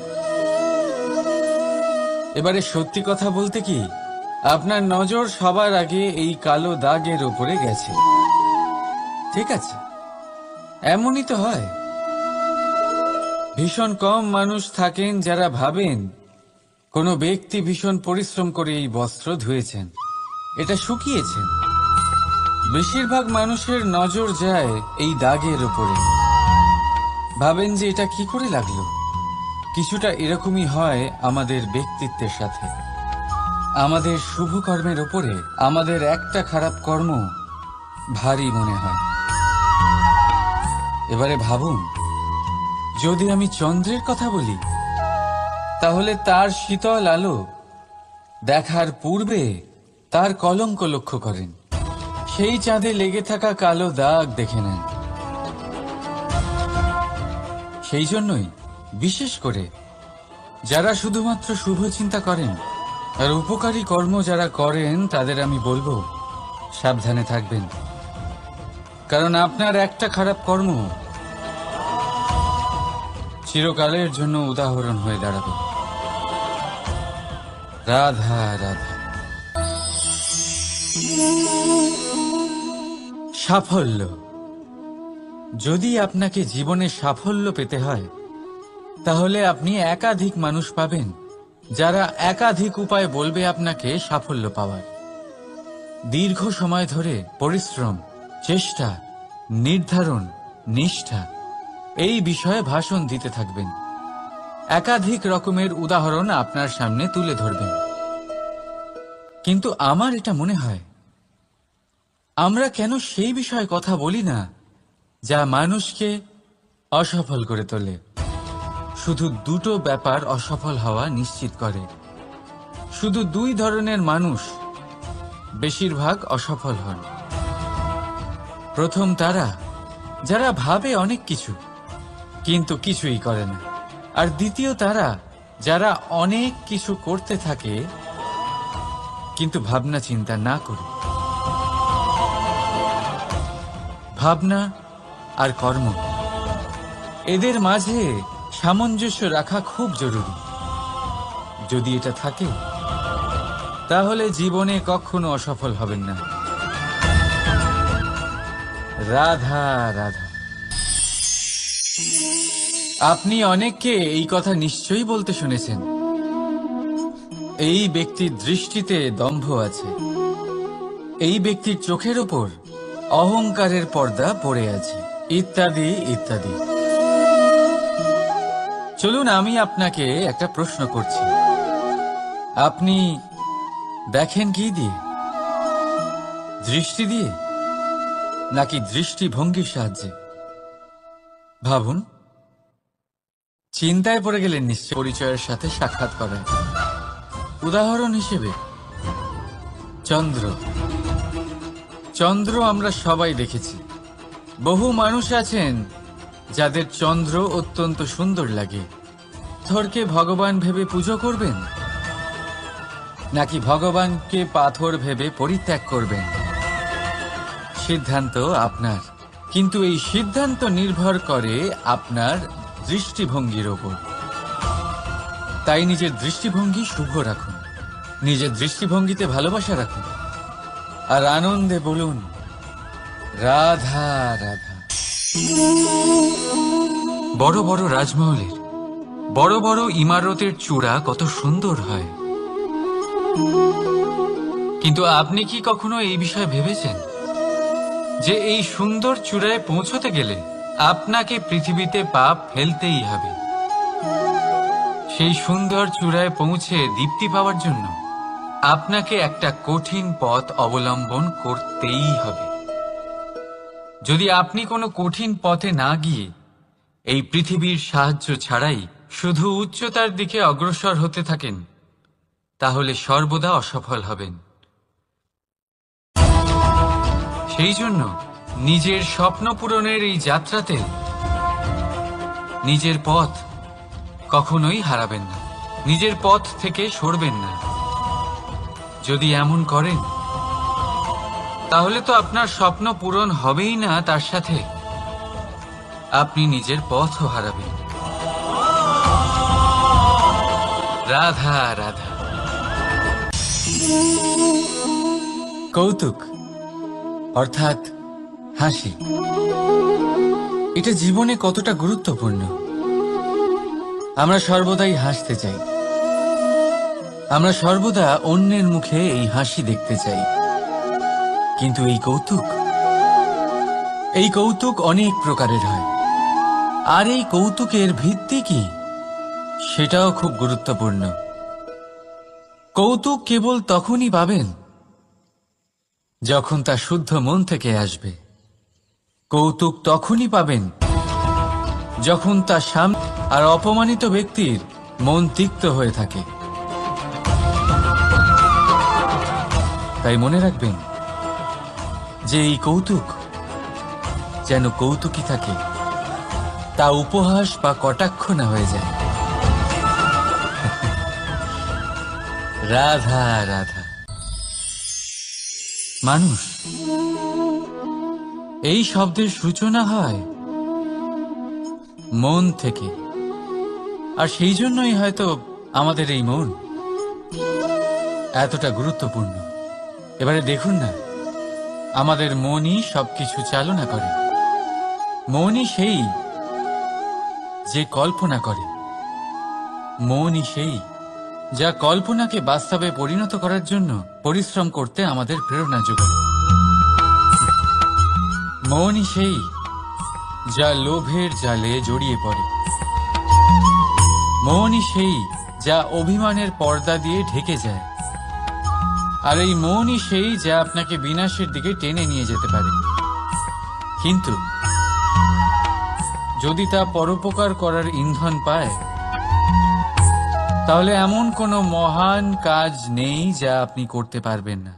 এবারে সত্যি কথা বলতে কি, আপনার নজর সবার আগে এই কালো দাগের উপরে গেছে। ঠিক আছে, এমনই তো হয়। ভীষণ কম মানুষ থাকেন যারা ভাবেন কোনো ব্যক্তি ভীষণ পরিশ্রম করে এই বস্ত্র ধুয়েছেন, এটা শুকিয়েছেন। বেশিরভাগ মানুষের নজর যায় এই দাগের উপরে, ভাবেন যে এটা কি করে লাগলো। কিছুটা এরকমই হয় আমাদের ব্যক্তিত্বের সাথে। আমাদের শুভ কর্মের উপরে আমাদের একটা খারাপ কর্ম ভারী মনে হয়। এবারে ভাবুন, যদি আমি চন্দ্রের কথা বলি, তাহলে তার শীতল আলো দেখার পূর্বে তার কলঙ্ক লক্ষ্য করেন, সেই চাঁদে লেগে থাকা কালো দাগ দেখে নেন। সেই জন্যই বিশেষ করে যারা শুধুমাত্র শুভ চিন্তা করেন আর উপকারী কর্ম যারা করেন, তাদের আমি বলবো সাবধানে থাকবেন, কারণ আপনার একটা খারাপ কর্ম চিরকালের জন্য উদাহরণ হয়ে দাঁড়াবে। রাধা রাধা। সাফল্য। যদি আপনাকে জীবনে সাফল্য পেতে হয়, তাহলে আপনি একাধিক মানুষ পাবেন যারা একাধিক উপায় বলবে আপনাকে সাফল্য পাওয়ার। দীর্ঘ সময় ধরে পরিশ্রম, চেষ্টা, নির্ধারণ, নিষ্ঠা, এই বিষয়ে ভাষণ দিতে থাকবেন। একাধিক রকমের উদাহরণ আপনার সামনে তুলে ধরবেন। কিন্তু আমার এটা মনে হয়, আমরা কেন সেই বিষয়ে কথা বলি না যা মানুষকে অসফল করে তোলে? শুধু দুটো ব্যাপার অসফল হওয়া নিশ্চিত করে। শুধু দুই ধরনের মানুষ বেশিরভাগ অসফল হন। প্রথম তারা যারা ভাবে অনেক কিছু কিন্তু কিছুই করে না, আর দ্বিতীয় তারা যারা অনেক কিছু করতে থাকে কিন্তু ভাবনা চিন্তা না করে। ভাবনা আর কর্ম, এদের মাঝে সামঞ্জস্য রাখা খুব জরুরি। যদি এটা থাকে, তাহলে জীবনে কখনো অসফল হবেন না। রাধা রাধা। আপনি অনেককে এই কথা নিশ্চয়ই বলতে শুনেছেন, এই ব্যক্তির দৃষ্টিতে দম্ভ আছে, এই ব্যক্তির চোখের ওপর অহংকারের পর্দা পড়ে আছে, ইত্যাদি ইত্যাদি। চলুন, আমি আপনাকে একটা প্রশ্ন করছি। আপনি দেখেন কি দিয়ে? দৃষ্টি দিয়ে নাকি দৃষ্টিভঙ্গির সাহায্যে? ভাবুন। চিন্তায় পড়ে গেলেন নিশ্চয় পরিচয়ের সাথে সাক্ষাৎ করায়। উদাহরণ হিসেবে চন্দ্র। চন্দ্র আমরা সবাই দেখেছি। বহু মানুষ আছেন যাদের চন্দ্র অত্যন্ত সুন্দর লাগে, পাথরকে ভগবান ভেবে পুজো করবেন, নাকি ভগবানকে পাথর ভেবে পরিত্যাগ করবেন? সিদ্ধান্ত আপনার, কিন্তু এই সিদ্ধান্ত নির্ভর করে আপনার দৃষ্টিভঙ্গির ওপর। তাই নিজের দৃষ্টিভঙ্গি শুভ রাখুন, নিজের দৃষ্টিভঙ্গিতে ভালোবাসা রাখুন, আর আনন্দে বলুন রাধা রাধা। বড় বড় রাজমহলের, বড় বড় ইমারতের চূড়া কত সুন্দর হয়, কিন্তু আপনি কি কখনো এই বিষয়ে ভেবেছেন যে এই সুন্দর চূড়ায় পৌঁছতে গেলে আপনাকে পৃথিবীতে পা ফেলতেই হবে? সেই সুন্দর চূড়ায় পৌঁছে দীপ্তি পাওয়ার জন্য আপনাকে একটা কঠিন পথ অবলম্বন করতেই হবে। যদি আপনি কোনো কঠিন পথে না গিয়ে এই পৃথিবীর সাহায্য ছাড়াই শুধু উচ্চতার দিকে অগ্রসর হতে থাকেন, তাহলে সর্বদা অসফল হবেন। সেই জন্য নিজের স্বপ্ন পূরণের এই যাত্রাতে নিজের পথ কখনোই হারাবেন না, নিজের পথ থেকে সরবেন না। যদি এমন করেন তাহলে তো আপনার স্বপ্ন পূরণ হবেই না, তার সাথে আপনি নিজের পথও হারাবেন। রাধা রাধা। কৌতুক অর্থাৎ হাসি, এটা জীবনে কতটা গুরুত্বপূর্ণ। আমরা সর্বদাই হাসতে চাই, আমরা সর্বদা অন্যের মুখে এই হাসি দেখতে চাই। কিন্তু এই কৌতুক অনেক প্রকারের হয়, আর এই কৌতুকের ভিত্তি কি সেটাও খুব গুরুত্বপূর্ণ। কৌতুক কেবল তখনই পাবেন যখন তা শুদ্ধ মন থেকে আসবে। কৌতুক তখনই পাবেন যখন তা সামনে আর অপমানিত ব্যক্তির মন তিক্ত হয়ে থাকে। তাই মনে রাখবেন যে এই কৌতুক যেন কৌতুকই থাকে, তা উপহাস বা কটাক্ষ না হয়ে যায়। রাধা রাধা। মানুষ, এই শব্দের সূচনা হয় মন থেকে, আর সেই জন্যই হয়তো আমাদের এই মন এতটা গুরুত্বপূর্ণ। এবারে দেখুন না, আমাদের মনই সবকিছু চালনা করে। মনই সেই যে কল্পনা করে, মনই সেই যা কল্পনাকে বাস্তবে পরিণত করার জন্য পরিশ্রম করতে আমাদের প্রেরণা যোগায়। মনই সেই যা লোভের জালে জড়িয়ে পড়ে। মনই সেই যা অভিমানের পর্দা দিয়ে ঢেকে যায়। আর এই মনই সেই যা আপনাকে বিনাশের দিকে টেনে নিয়ে যেতে পারে। কিন্তু যদি তা পরোপকার করার ইন্ধন পায়, তাহলে এমন কোনো মহান কাজ নেই যা আপনি করতে পারবেন না।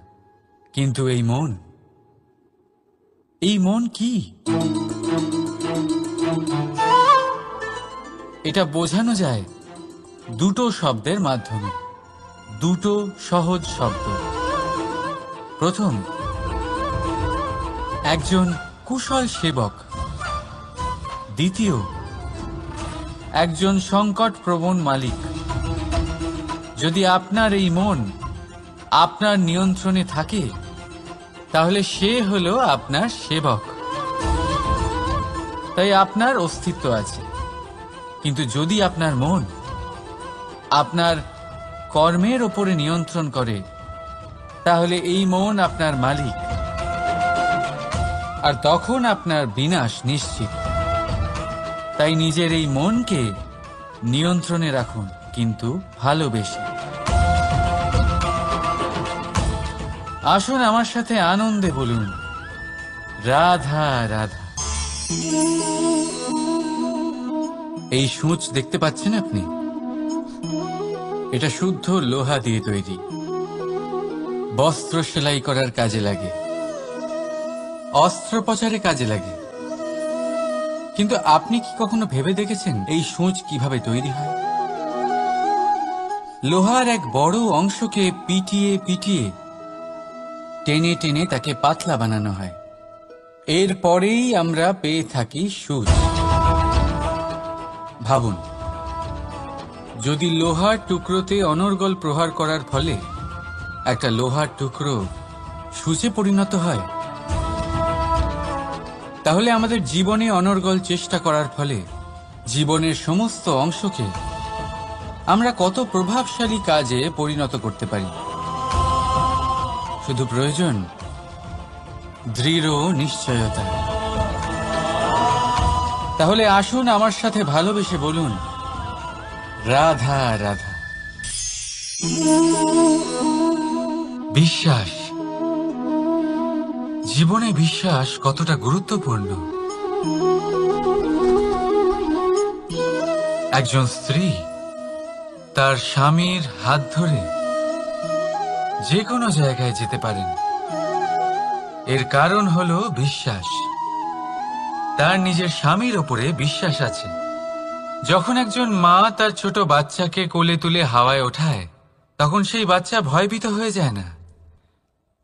কিন্তু এই মন কি? এটা বোঝানো যায় দুটো শব্দের মাধ্যমে, দুটো সহজ শব্দ। প্রথম, একজন কুশল সেবক। দ্বিতীয়, একজন সংকটপ্রবণ মালিক। যদি আপনার এই মন আপনার নিয়ন্ত্রণে থাকে, তাহলে সে হলো আপনার সেবক। তাই আপনার অস্তিত্ব আছে। কিন্তু যদি আপনার মন আপনার কর্মের ওপরে নিয়ন্ত্রণ করে, তাহলে এই মন আপনার মালিক, আর তখন আপনার বিনাশ নিশ্চিত। তাই নিজের এই মনকে নিয়ন্ত্রণে রাখুন, কিন্তু ভালোবেসে। আসুন আমার সাথে আনন্দে বলুন রাধা রাধা। এই সূঁচ দেখতে পাচ্ছেন আপনি? এটা শুদ্ধ লোহা দিয়ে তৈরি, বস্ত্র সেলাই করার কাজে লাগে, অস্ত্রোপচারে কাজে লাগে। কিন্তু আপনি কি কখনো ভেবে দেখেছেন এই সূঁচ কিভাবে তৈরি হয়? লোহার এক বড় অংশকে পিটিয়ে পিটিয়ে টেনে টেনে তাকে পাতলা বানানো হয়। এরপরেই আমরা পেয়ে থাকি সূচ। ভাবুন, যদি লোহার টুকরোতে অনর্গল প্রহার করার ফলে একটা লোহার টুকরো সূচে পরিণত হয়, তাহলে আমাদের জীবনে অনর্গল চেষ্টা করার ফলে জীবনের সমস্ত অংশকে আমরা কত প্রভাবশালী কাজে পরিণত করতে পারি। শুধু প্রয়োজন দৃঢ় নিশ্চয়তা। তাহলে আসুন আমার সাথে ভালোবেসে বলুন, রাধা রাধা। বিশ্বাস, জীবনে বিশ্বাস কতটা গুরুত্বপূর্ণ। একজন স্ত্রী তার স্বামীর হাত ধরে যে কোনো জায়গায় যেতে পারেন, এর কারণ হলো বিশ্বাস। তার নিজের স্বামীর ওপরে বিশ্বাস আছে। যখন একজন মা তার ছোট বাচ্চাকে কোলে তুলে হাওয়ায় ওঠায়, তখন সেই বাচ্চা ভয়ভীত হয়ে যায় না।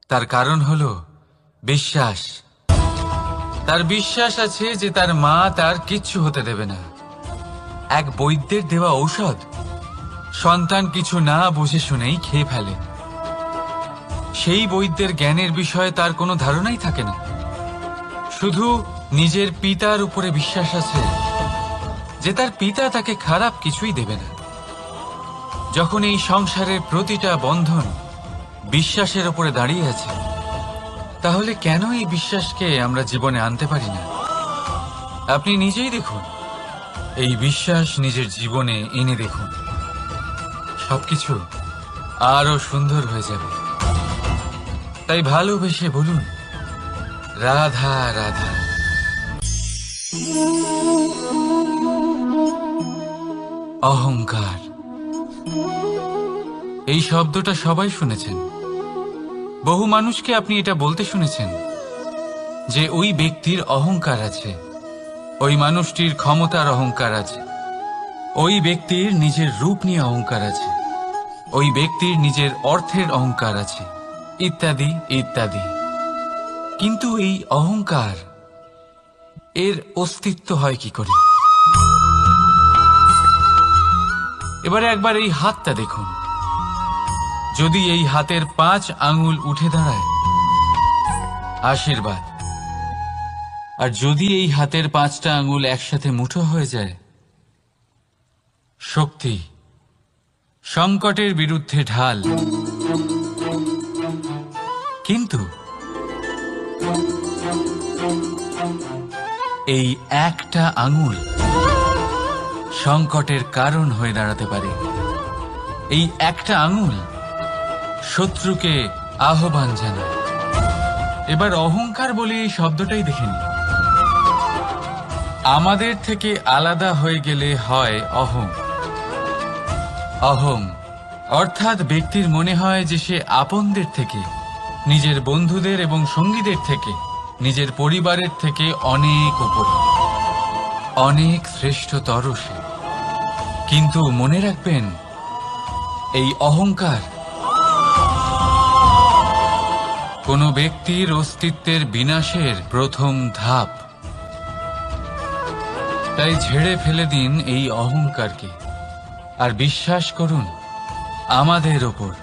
তার কারণ হলো বিশ্বাস। তার বিশ্বাস আছে যে তার মা তার কিচ্ছু হতে দেবে না। এক বৈদ্যের দেওয়া ঔষধ সন্তান কিছু না বুঝে শুনেই খেয়ে ফেলে। সেই বৈদ্যের জ্ঞানের বিষয়ে তার কোনো ধারণাই থাকে না। শুধু নিজের পিতার উপরে বিশ্বাস আছে যে তার পিতা তাকে খারাপ কিছুই দেবে না। যখন এই সংসারের প্রতিটা বন্ধন বিশ্বাসের উপরে দাঁড়িয়ে আছে, তাহলে কেন এই বিশ্বাসকে আমরা জীবনে আনতে পারি না? আপনি নিজেই দেখুন, এই বিশ্বাস নিজের জীবনে এনে দেখুন, সবকিছু আরো সুন্দর হয়ে যাবে। তাই ভালোবেসে বলুন, রাধা রাধা। অহংকার, এই শব্দটা সবাই শুনেছেন। বহু মানুষকে আপনি এটা বলতে শুনেছেন যে ওই ব্যক্তির অহংকার আছে, ওই মানুষটির ক্ষমতার অহংকার আছে, ওই ব্যক্তির নিজের রূপ নিয়ে অহংকার আছে, ওই ব্যক্তির নিজের অর্থের অহংকার আছে, ইত্যাদি ইত্যাদি। কিন্তু এই অহংকার, এর অস্তিত্ব হয় কি করে? এবারে একবার এই হাতটা দেখুন। যদি এই হাতের 5 আঙ্গুল উঠে দাঁড়ায়, আশীর্বাদ। আর যদি এই হাতের 5টা আঙ্গুল একসাথে মুঠো হয়ে যায়, শক্তি, সংকটের বিরুদ্ধে ঢাল। কিন্তু এই একটা আঙ্গুল সংকটের কারণ হয়ে দাঁড়াতে পারে। এই একটা আঙ্গুল শত্রুকে আহ্বান জানায়। এবার অহংকার বলে এই শব্দটাই দেখে নিন। আমাদের থেকে আলাদা হয়ে গেলে হয় অহং। অহং অর্থাৎ ব্যক্তির মনে হয় যে সে আপনদের থেকে, নিজের বন্ধুদের এবং সঙ্গীদের থেকে, নিজের পরিবারের থেকে অনেক উপরে, অনেক শ্রেষ্ঠতর সে। কিন্তু মনে রাখবেন, এই অহংকার কোনো ব্যক্তির অস্তিত্বের বিনাশের প্রথম ধাপ। তাই ঝেড়ে ফেলে দিন এই অহংকারকে, আর বিশ্বাস করুন আমাদের ওপর,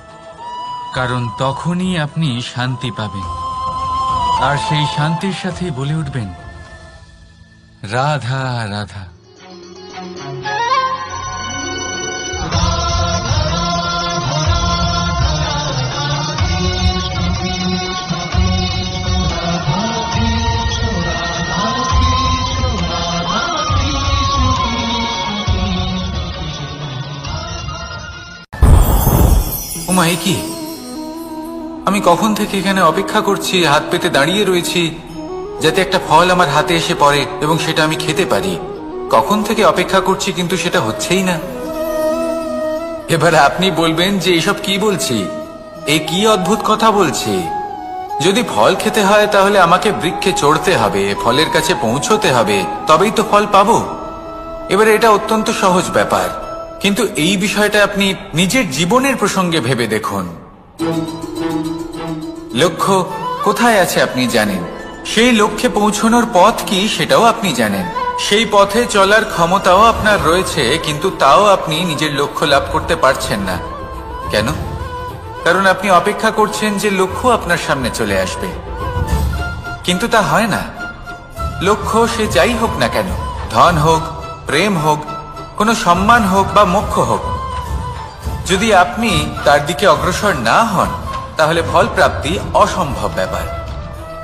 কারণ তখনই আপনি শান্তি পাবেন। আর সেই শান্তির সাথেই বলে উঠবেন, রাধা রাধা। ওমা, এ কি? আমি কখন থেকে এখানে অপেক্ষা করছি, হাত পেতে দাঁড়িয়ে রয়েছি যাতে একটা ফল আমার হাতে এসে পড়ে এবং সেটা আমি খেতে পারি। কখন থেকে অপেক্ষা করছি, কিন্তু সেটা হচ্ছেই না। এবার আপনি বলবেন যে এসব কি বলছি, এ কি অদ্ভুত কথা বলছি। যদি ফল খেতে হয় তাহলে আমাকে বৃক্ষে চড়তে হবে, ফলের কাছে পৌঁছতে হবে, তবেই তো ফল পাবো। এবারে এটা অত্যন্ত সহজ ব্যাপার। কিন্তু এই বিষয়টা আপনি নিজের জীবনের প্রসঙ্গে ভেবে দেখুন। লক্ষ্য কোথায় আছে আপনি জানেন, সেই লক্ষ্যে পৌঁছানোর পথ কি সেটাও আপনি জানেন, সেই পথে চলার ক্ষমতাও আপনার রয়েছে, কিন্তু তাও আপনি নিজের লক্ষ্য লাভ করতে পারছেন না। কেন? কারণ আপনি অপেক্ষা করছেন যে লক্ষ্য আপনার সামনে চলে আসবে, কিন্তু তা হয় না। লক্ষ্য সে যাই হোক না কেন, ধন হোক, প্রেম হোক, কোনো সম্মান হোক বা মোক্ষ হোক, যদি আপনি তার দিকে অগ্রসর না হন তাহলে ফল প্রাপ্তি অসম্ভব ব্যাপার,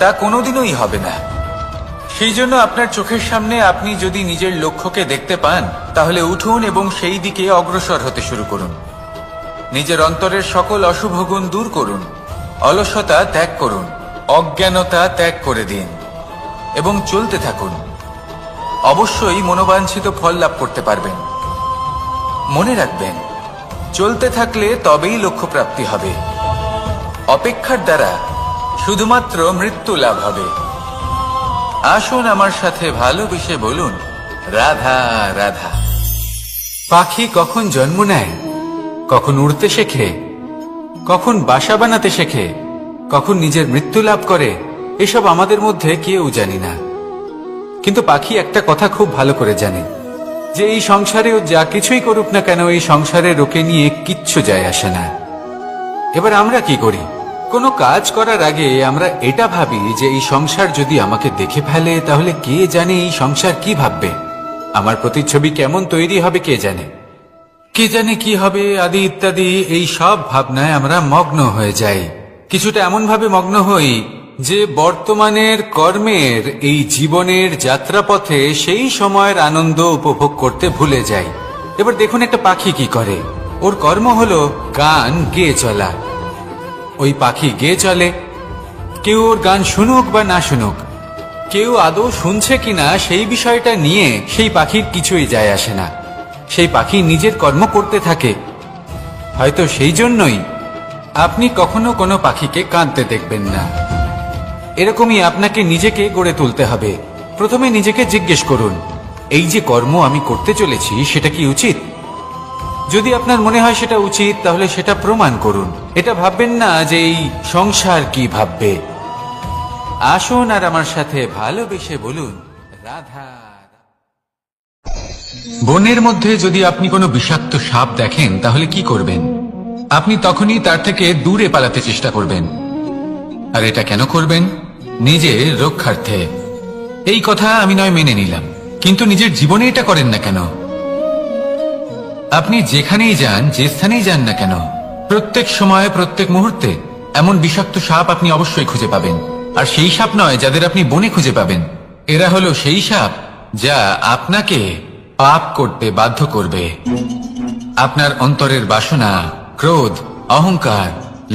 তা কোনোদিনই হবে না। সেই জন্য আপনার চোখের সামনে আপনি যদি নিজের লক্ষ্যকে দেখতে পান তাহলে উঠুন এবং সেই দিকে অগ্রসর হতে শুরু করুন। নিজের অন্তরের সকল অশুভ গুণ দূর করুন, অলসতা ত্যাগ করুন, অজ্ঞানতা ত্যাগ করে দিন এবং চলতে থাকুন। অবশ্যই মনোবাঞ্ছিত ফল লাভ করতে পারবেন। মনে রাখবেন, চলতে থাকলে তবেই লক্ষ্য প্রাপ্তি হবে। অপেক্ষার দ্বারা শুধুমাত্র মৃত্যু লাভ হবে। আসুন আমার সাথে ভালোবেসে বলুন, রাধা রাধা। পাখি কখন জন্ম নেয়, কখন উড়তে শেখে, কখন বাসা বানাতে শেখে, কখন নিজের মৃত্যু লাভ করে, এসব আমাদের মধ্যে কেউ জানি না। কিন্তু পাখি একটা কথা খুব ভালো করে জানে, যে এই সংসারে ও যা কিছুই করুক না কেন, এই সংসারের ওকে নিয়ে কিচ্ছু যায় আসে না। এবার আমরা কি করি? কোনো কাজ করার আগে আমরা এটা ভাবি যে এই সংসার যদি আমাকে দেখে ফেলে তাহলে কে জানে এই সংসার কি ভাববে, আমার প্রতিচ্ছবি কেমন তৈরি হবে কে জানে, কে জানে কি হবে আদি ইত্যাদি। এই সব ভাবনায় আমরা মগ্ন হয়ে যাই। কিছুটা এমন ভাবে মগ্ন হই যে বর্তমানের কর্মের এই জীবনের যাত্রাপথে সেই সময়ের আনন্দ উপভোগ করতে ভুলে যাই। এবার দেখুন একটা পাখি কি করে, ওর কর্ম হলো গান গেয়ে চলা। ওই পাখি গেয়ে চলে, কেউ ওর গান শুনুক বা না শুনুক, কেউ আদৌ শুনছে কিনা সেই বিষয়টা নিয়ে সেই পাখির কিছুই যায় আসে না। সেই পাখি নিজের কর্ম করতে থাকে। হয়তো সেই জন্যই আপনি কখনো কোনো পাখিকে কাঁদতে দেখবেন না। এরকমই আপনাকে নিজেকে গড়ে তুলতে হবে। প্রথমে নিজেকে জিজ্ঞেস করুন, এই যে কর্ম আমি করতে চলেছি সেটা কি উচিত? যদি আপনার মনে হয় সেটা উচিত তাহলে সেটা প্রমাণ করুন। এটা ভাববেন না যে এই সংসার কি ভাববে। আসুন আর আমার সাথে ভালোবেসে বলুন, রাধা। বনের মধ্যে যদি আপনি কোনো বিষাক্ত সাপ দেখেন তাহলে কি করবেন? আপনি তখনই তার থেকে দূরে পালাতে চেষ্টা করবেন। আর এটা কেন করবেন? নিজের রক্ষার্থে। এই কথা আমি নয় মেনে নিলাম, কিন্তু নিজের জীবনে এটা করেন না কেন? আপনি যেখানেই যান, যে স্থানেই যান না কেন, প্রত্যেক সময়ে প্রত্যেক মুহূর্তে এমন বিষাক্ত সাপ আপনি অবশ্যই খুঁজে পাবেন। আর সেই সাপ নয় যাদের আপনি বনে খুঁজে পাবেন, এরা হলো সেই সাপ যা আপনাকে পাপ করতে বাধ্য করবে। আপনার অন্তরের বাসনা, ক্রোধ, অহংকার,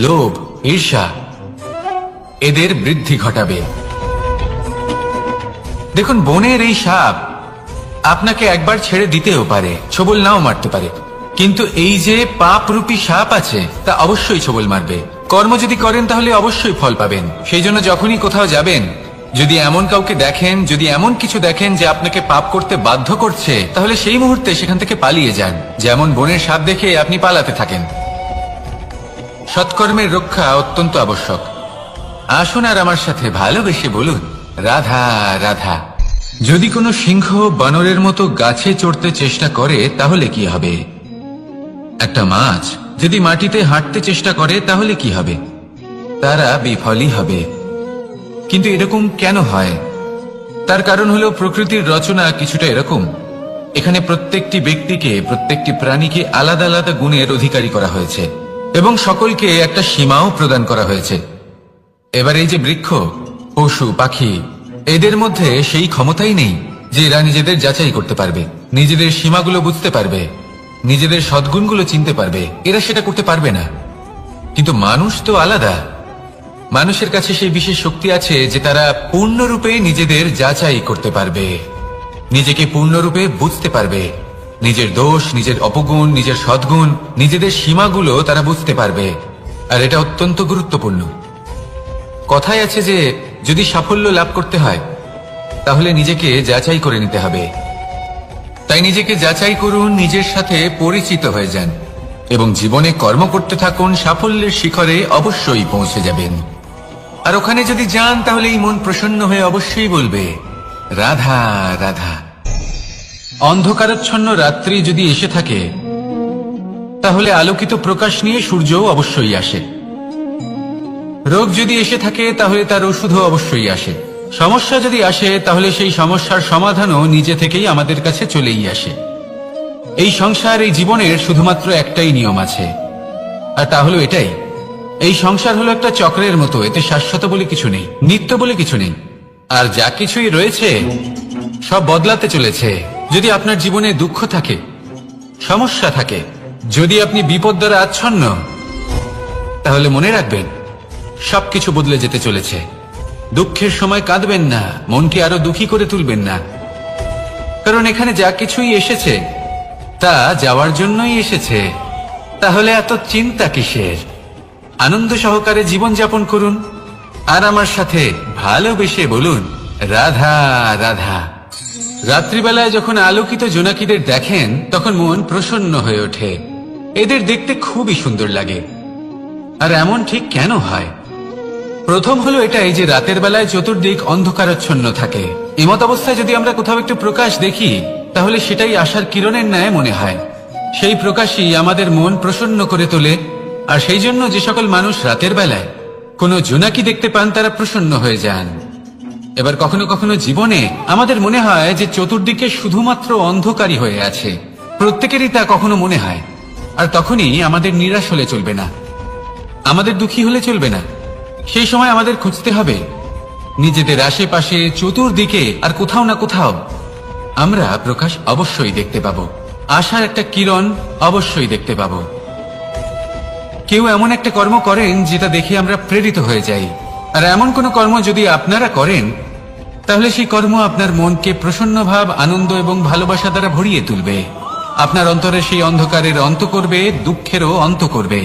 লোভ, ঈর্ষা এদের বৃদ্ধি ঘটাবে। দেখুন, বনের এই সাপ আপনাকে একবার ছেড়ে দিতেও পারে, ছোবল নাও মারতে পারে, কিন্তু এই যে পাপরূপী সাপ আছে তা অবশ্যই ছোবল মারবে। কর্ম যদি করেন তাহলে অবশ্যই ফল পাবেন। সেই জন্য যখনই কোথাও যাবেন, যদি এমন কাউকে দেখেন, যদি এমন কিছু দেখেন যে আপনাকে পাপ করতে বাধ্য করছে, তাহলে সেই মুহূর্তে সেখান থেকে পালিয়ে যান। যেমন বনের সাপ দেখে আপনি পালাতে থাকেন। সৎকর্মের রক্ষা অত্যন্ত আবশ্যক। আসুন আর আমার সাথে ভালোবেসে বলুন, রাধা রাধা। যদি কোনো সিংহ বানরের মতো গাছে চড়তে চেষ্টা করে তাহলে কি হবে? একটা মাছ যদি মাটিতে হাঁটতে চেষ্টা করে তাহলে কি হবে? তারা বিফলই হবে। কিন্তু এরকম কেন হয়? তার কারণ হলো প্রকৃতির রচনা কিছুটা এরকম। এখানে প্রত্যেকটি ব্যক্তিকে, প্রত্যেকটি প্রাণীকে আলাদা আলাদা গুণের অধিকারী করা হয়েছে এবং সকলকে একটা সীমাও প্রদান করা হয়েছে। এবার এই যে বৃক্ষ, পশু, পাখি, এদের মধ্যে সেই ক্ষমতাই নেই যে এরা নিজেদের যাচাই করতে পারবে, নিজেদের সীমাগুলো বুঝতে পারবে, নিজেদের সদ্গুণগুলো চিনতে পারবে। এরা সেটা করতে পারবে না। কিন্তু মানুষ তো আলাদা। মানুষের কাছে সেই বিশেষ শক্তি আছে যে তারা পূর্ণরূপে নিজেদের যাচাই করতে পারবে, নিজেকে পূর্ণরূপে বুঝতে পারবে, নিজের দোষ, নিজের অপগুণ, নিজের সদ্গুণ, নিজেদের সীমাগুলো তারা বুঝতে পারবে। আর এটা অত্যন্ত গুরুত্বপূর্ণ। কথায় আছে যে যদি সাফল্য লাভ করতে হয় তাহলে নিজেকে যাচাই করে নিতে হবে। তাই নিজেকে যাচাই করুন, নিজের সাথে পরিচিত হয়ে যান এবং জীবনে কর্ম করতে থাকুন। সাফল্যের শিখরে অবশ্যই পৌঁছে যাবেন। আর ওখানে যদি যান তাহলে এই মন প্রসন্ন হয়ে অবশ্যই বলবে রাধা রাধা। অন্ধকারাচ্ছন্ন রাত্রি যদি এসে থাকে তাহলে আলোকিত প্রকাশ নিয়ে সূর্যও অবশ্যই আসে। রোগ যদি এসে থাকে তাহলে তার ওষুধও অবশ্যই আসে। সমস্যা যদি আসে তাহলে সেই সমস্যার সমাধানও নিজে থেকেই আমাদের কাছে চলেই আসে। এই সংসার, এই জীবনের শুধুমাত্র একটাই নিয়ম আছে, আর তা হলো এটাই, এই সংসার হলো একটা চক্রের মতো। এতে শাশ্বত বলে কিছু নেই, নিত্য বলে কিছু নেই। আর যা কিছুই রয়েছে সব বদলাতে চলেছে। যদি আপনার জীবনে দুঃখ থাকে, সমস্যা থাকে, যদি আপনি বিপদ দ্বারা আচ্ছন্ন, তাহলে মনে রাখবেন সবকিছু বদলে যেতে চলেছে। দুঃখের সময় কাঁদবেন না, মনকে আরো দুঃখী করে তুলবেন না, কারণ এখানে যা কিছুই এসেছে তা যাওয়ার জন্যই এসেছে। তাহলে এত চিন্তা কিসের? আনন্দ সহকারে জীবন যাপন করুন আর আমার সাথে ভালোবেসে বলুন রাধা রাধা। রাত্রিবেলায় যখন আলোকিত জোনাকিদের দেখেন তখন মন প্রসন্ন হয়ে ওঠে। এদের দেখতে খুবই সুন্দর লাগে। আর এমন ঠিক কেন হয়? প্রথম হলো এটাই যে রাতের বেলায় চতুর্দিক অন্ধকারাচ্ছন্ন থাকে। এমত অবস্থায় যদি আমরা কোথাও একটু প্রকাশ দেখি তাহলে সেটাই আশার কিরণের ন্যায় মনে হয়। সেই প্রকাশই আমাদের মন প্রসন্ন করে তোলে। আর সেই জন্য যে সকল মানুষ রাতের বেলায় কোনো জোনাকি দেখতে পান তারা প্রসন্ন হয়ে যান। এবার কখনো কখনো জীবনে আমাদের মনে হয় যে চতুর্দিকে শুধুমাত্র অন্ধকারই হয়ে আছে। প্রত্যেকেরই তা কখনো মনে হয়। আর তখনই আমাদের নিরাশ হলে চলবে না, আমাদের দুঃখী হলে চলবে না। সেই সময় আমাদের খুঁজতে হবে নিজেদের আশেপাশে, চতুর্দিকে আর কোথাও না কোথাও আমরা প্রকাশ অবশ্যই দেখতে পাবো। আশার একটা কিরণ অবশ্যই দেখতে পাবো। কেউ এমন একটা কর্ম করেন যেটা দেখে আমরা প্রেরিত হয়ে যাই। আর এমন কোন কর্ম যদি আপনারা করেন তাহলে সেই কর্ম আপনার মনকে প্রসন্ন ভাব, আনন্দ এবং ভালোবাসা দ্বারা ভরিয়ে তুলবে। আপনার অন্তরে সেই অন্ধকারের অন্ত করবে, দুঃখেরও অন্ত করবে।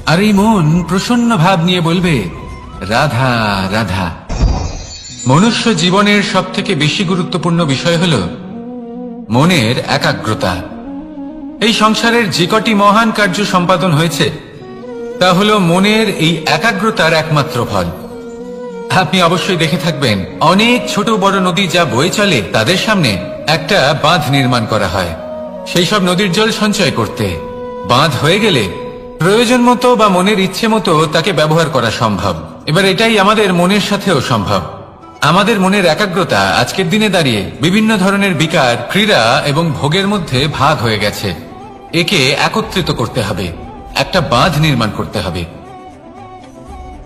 আর এই মন প্রসন্ন ভাব নিয়ে বলবে রাধা রাধা। মনুষ্য জীবনের সবথেকে বেশি গুরুত্বপূর্ণ বিষয় হল মনের একাগ্রতা। এই সংসারের যে কটি মহান কার্য সম্পাদন হয়েছে তা হল মনের এই একাগ্রতার একমাত্র ফল। আপনি অবশ্যই দেখে থাকবেন অনেক ছোট বড় নদী যা বয়ে চলে তাদের সামনে একটা বাঁধ নির্মাণ করা হয় সেই সব নদীর জল সঞ্চয় করতে। বাঁধ হয়ে গেলে প্রয়োজন মতো বা মনের ইচ্ছে মতো তাকে ব্যবহার করা সম্ভব। এবার এটাই আমাদের মনের সাথেও সম্ভব। আমাদের মনের একাগ্রতা আজকের দিনে দাঁড়িয়ে বিভিন্ন ধরনের বিকার, ক্রীড়া এবং ভোগের মধ্যে ভাগ হয়ে গেছে। একে একত্রিত করতে হবে, একটা বাঁধ নির্মাণ করতে হবে,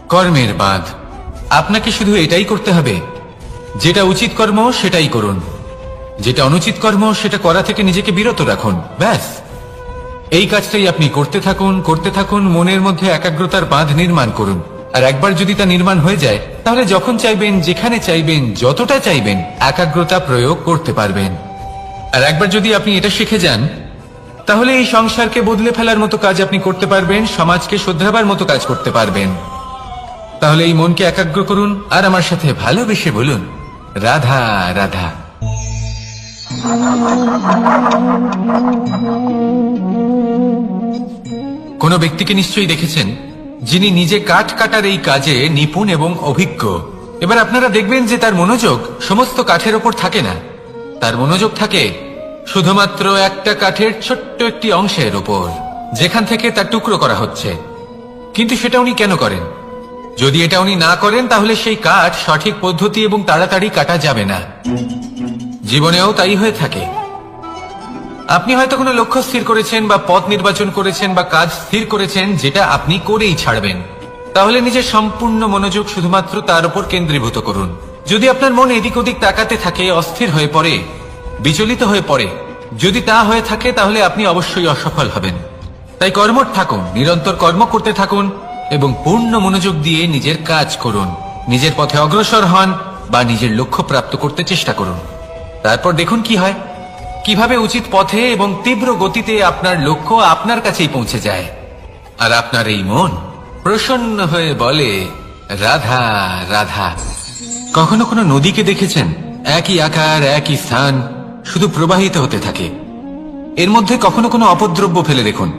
কর্মের বাঁধ। আপনাকে শুধু এটাই করতে হবে, যেটা উচিত কর্ম সেটাই করুন, যেটা অনুচিত কর্ম সেটা করা থেকে নিজেকে বিরত রাখুন। ব্যাস, এই কাজটাই আপনি করতে থাকুন, করতে থাকুন। মনের মধ্যে একাগ্রতার বাঁধ নির্মাণ করুন। আর একবার যদি তা নির্মাণ হয়ে যায় তাহলে যখন চাইবেন, যেখানে চাইবেন, যতটা চাইবেন একাগ্রতা প্রয়োগ করতে পারবেন। আর একবার যদি আপনি এটা শিখে যান তাহলে এই সংসারকে বদলে ফেলার মতো কাজ আপনি করতে পারবেন, সমাজকে শুধরাবার মতো কাজ করতে পারবেন। তাহলে এই মনকে একাগ্র করুন আর আমার সাথে ভালোবেসে বলুন রাধা রাধা। কোন ব্যক্তিকে নিশ্চয়ই দেখেছেন যিনি নিজে কাঠ কাটার এই কাজে নিপুণ এবং অভিজ্ঞ। এবার আপনারা দেখবেন যে তার মনোযোগ সমস্ত কাঠের ওপর থাকে না, তার মনোযোগ থাকে শুধুমাত্র একটা কাঠের ছোট্ট একটি অংশের ওপর, যেখান থেকে তার টুকরো করা হচ্ছে। কিন্তু সেটা উনি কেন করেন? যদি এটা উনি না করেন তাহলে সেই কাঠ সঠিক পদ্ধতি এবং তাড়াতাড়ি কাটা যাবে না। জীবনেও তাই হয়ে থাকে। আপনি হয়তো কোনো লক্ষ্য স্থির করেছেন বা পথ নির্বাচন করেছেন বা কাজ স্থির করেছেন যেটা আপনি করেই ছাড়বেন। তাহলে নিজের সম্পূর্ণ মনোযোগ শুধুমাত্র তার উপর কেন্দ্রীভূত করুন। যদি আপনার মন এদিক ওদিক তাকাতে থাকে, অস্থির হয়ে পড়ে, বিচলিত হয়ে পড়ে, যদি তা হয়ে থাকে তাহলে আপনি অবশ্যই অসফল হবেন। তাই কর্মঠ থাকুন, নিরন্তর কর্ম করতে থাকুন এবং পূর্ণ মনোযোগ দিয়ে নিজের কাজ করুন। নিজের পথে অগ্রসর হন বা নিজের লক্ষ্য প্রাপ্ত করতে চেষ্টা করুন। তারপর দেখুন কি হয়, কিভাবে উচিত পথে এবং তীব্র গতিতে আপনার লক্ষ্য আপনার কাছেই পৌঁছে যায়। আর আপনার এই মন প্রসন্ন হয়ে বলে রাধা রাধা। কখনো কোনো নদীকে দেখেছেন? একই আকার, একই স্থান, শুধু প্রবাহিত হতে থাকে। এর মধ্যে কখনো কোনো অপদ্রব্য ফেলে দেখুন,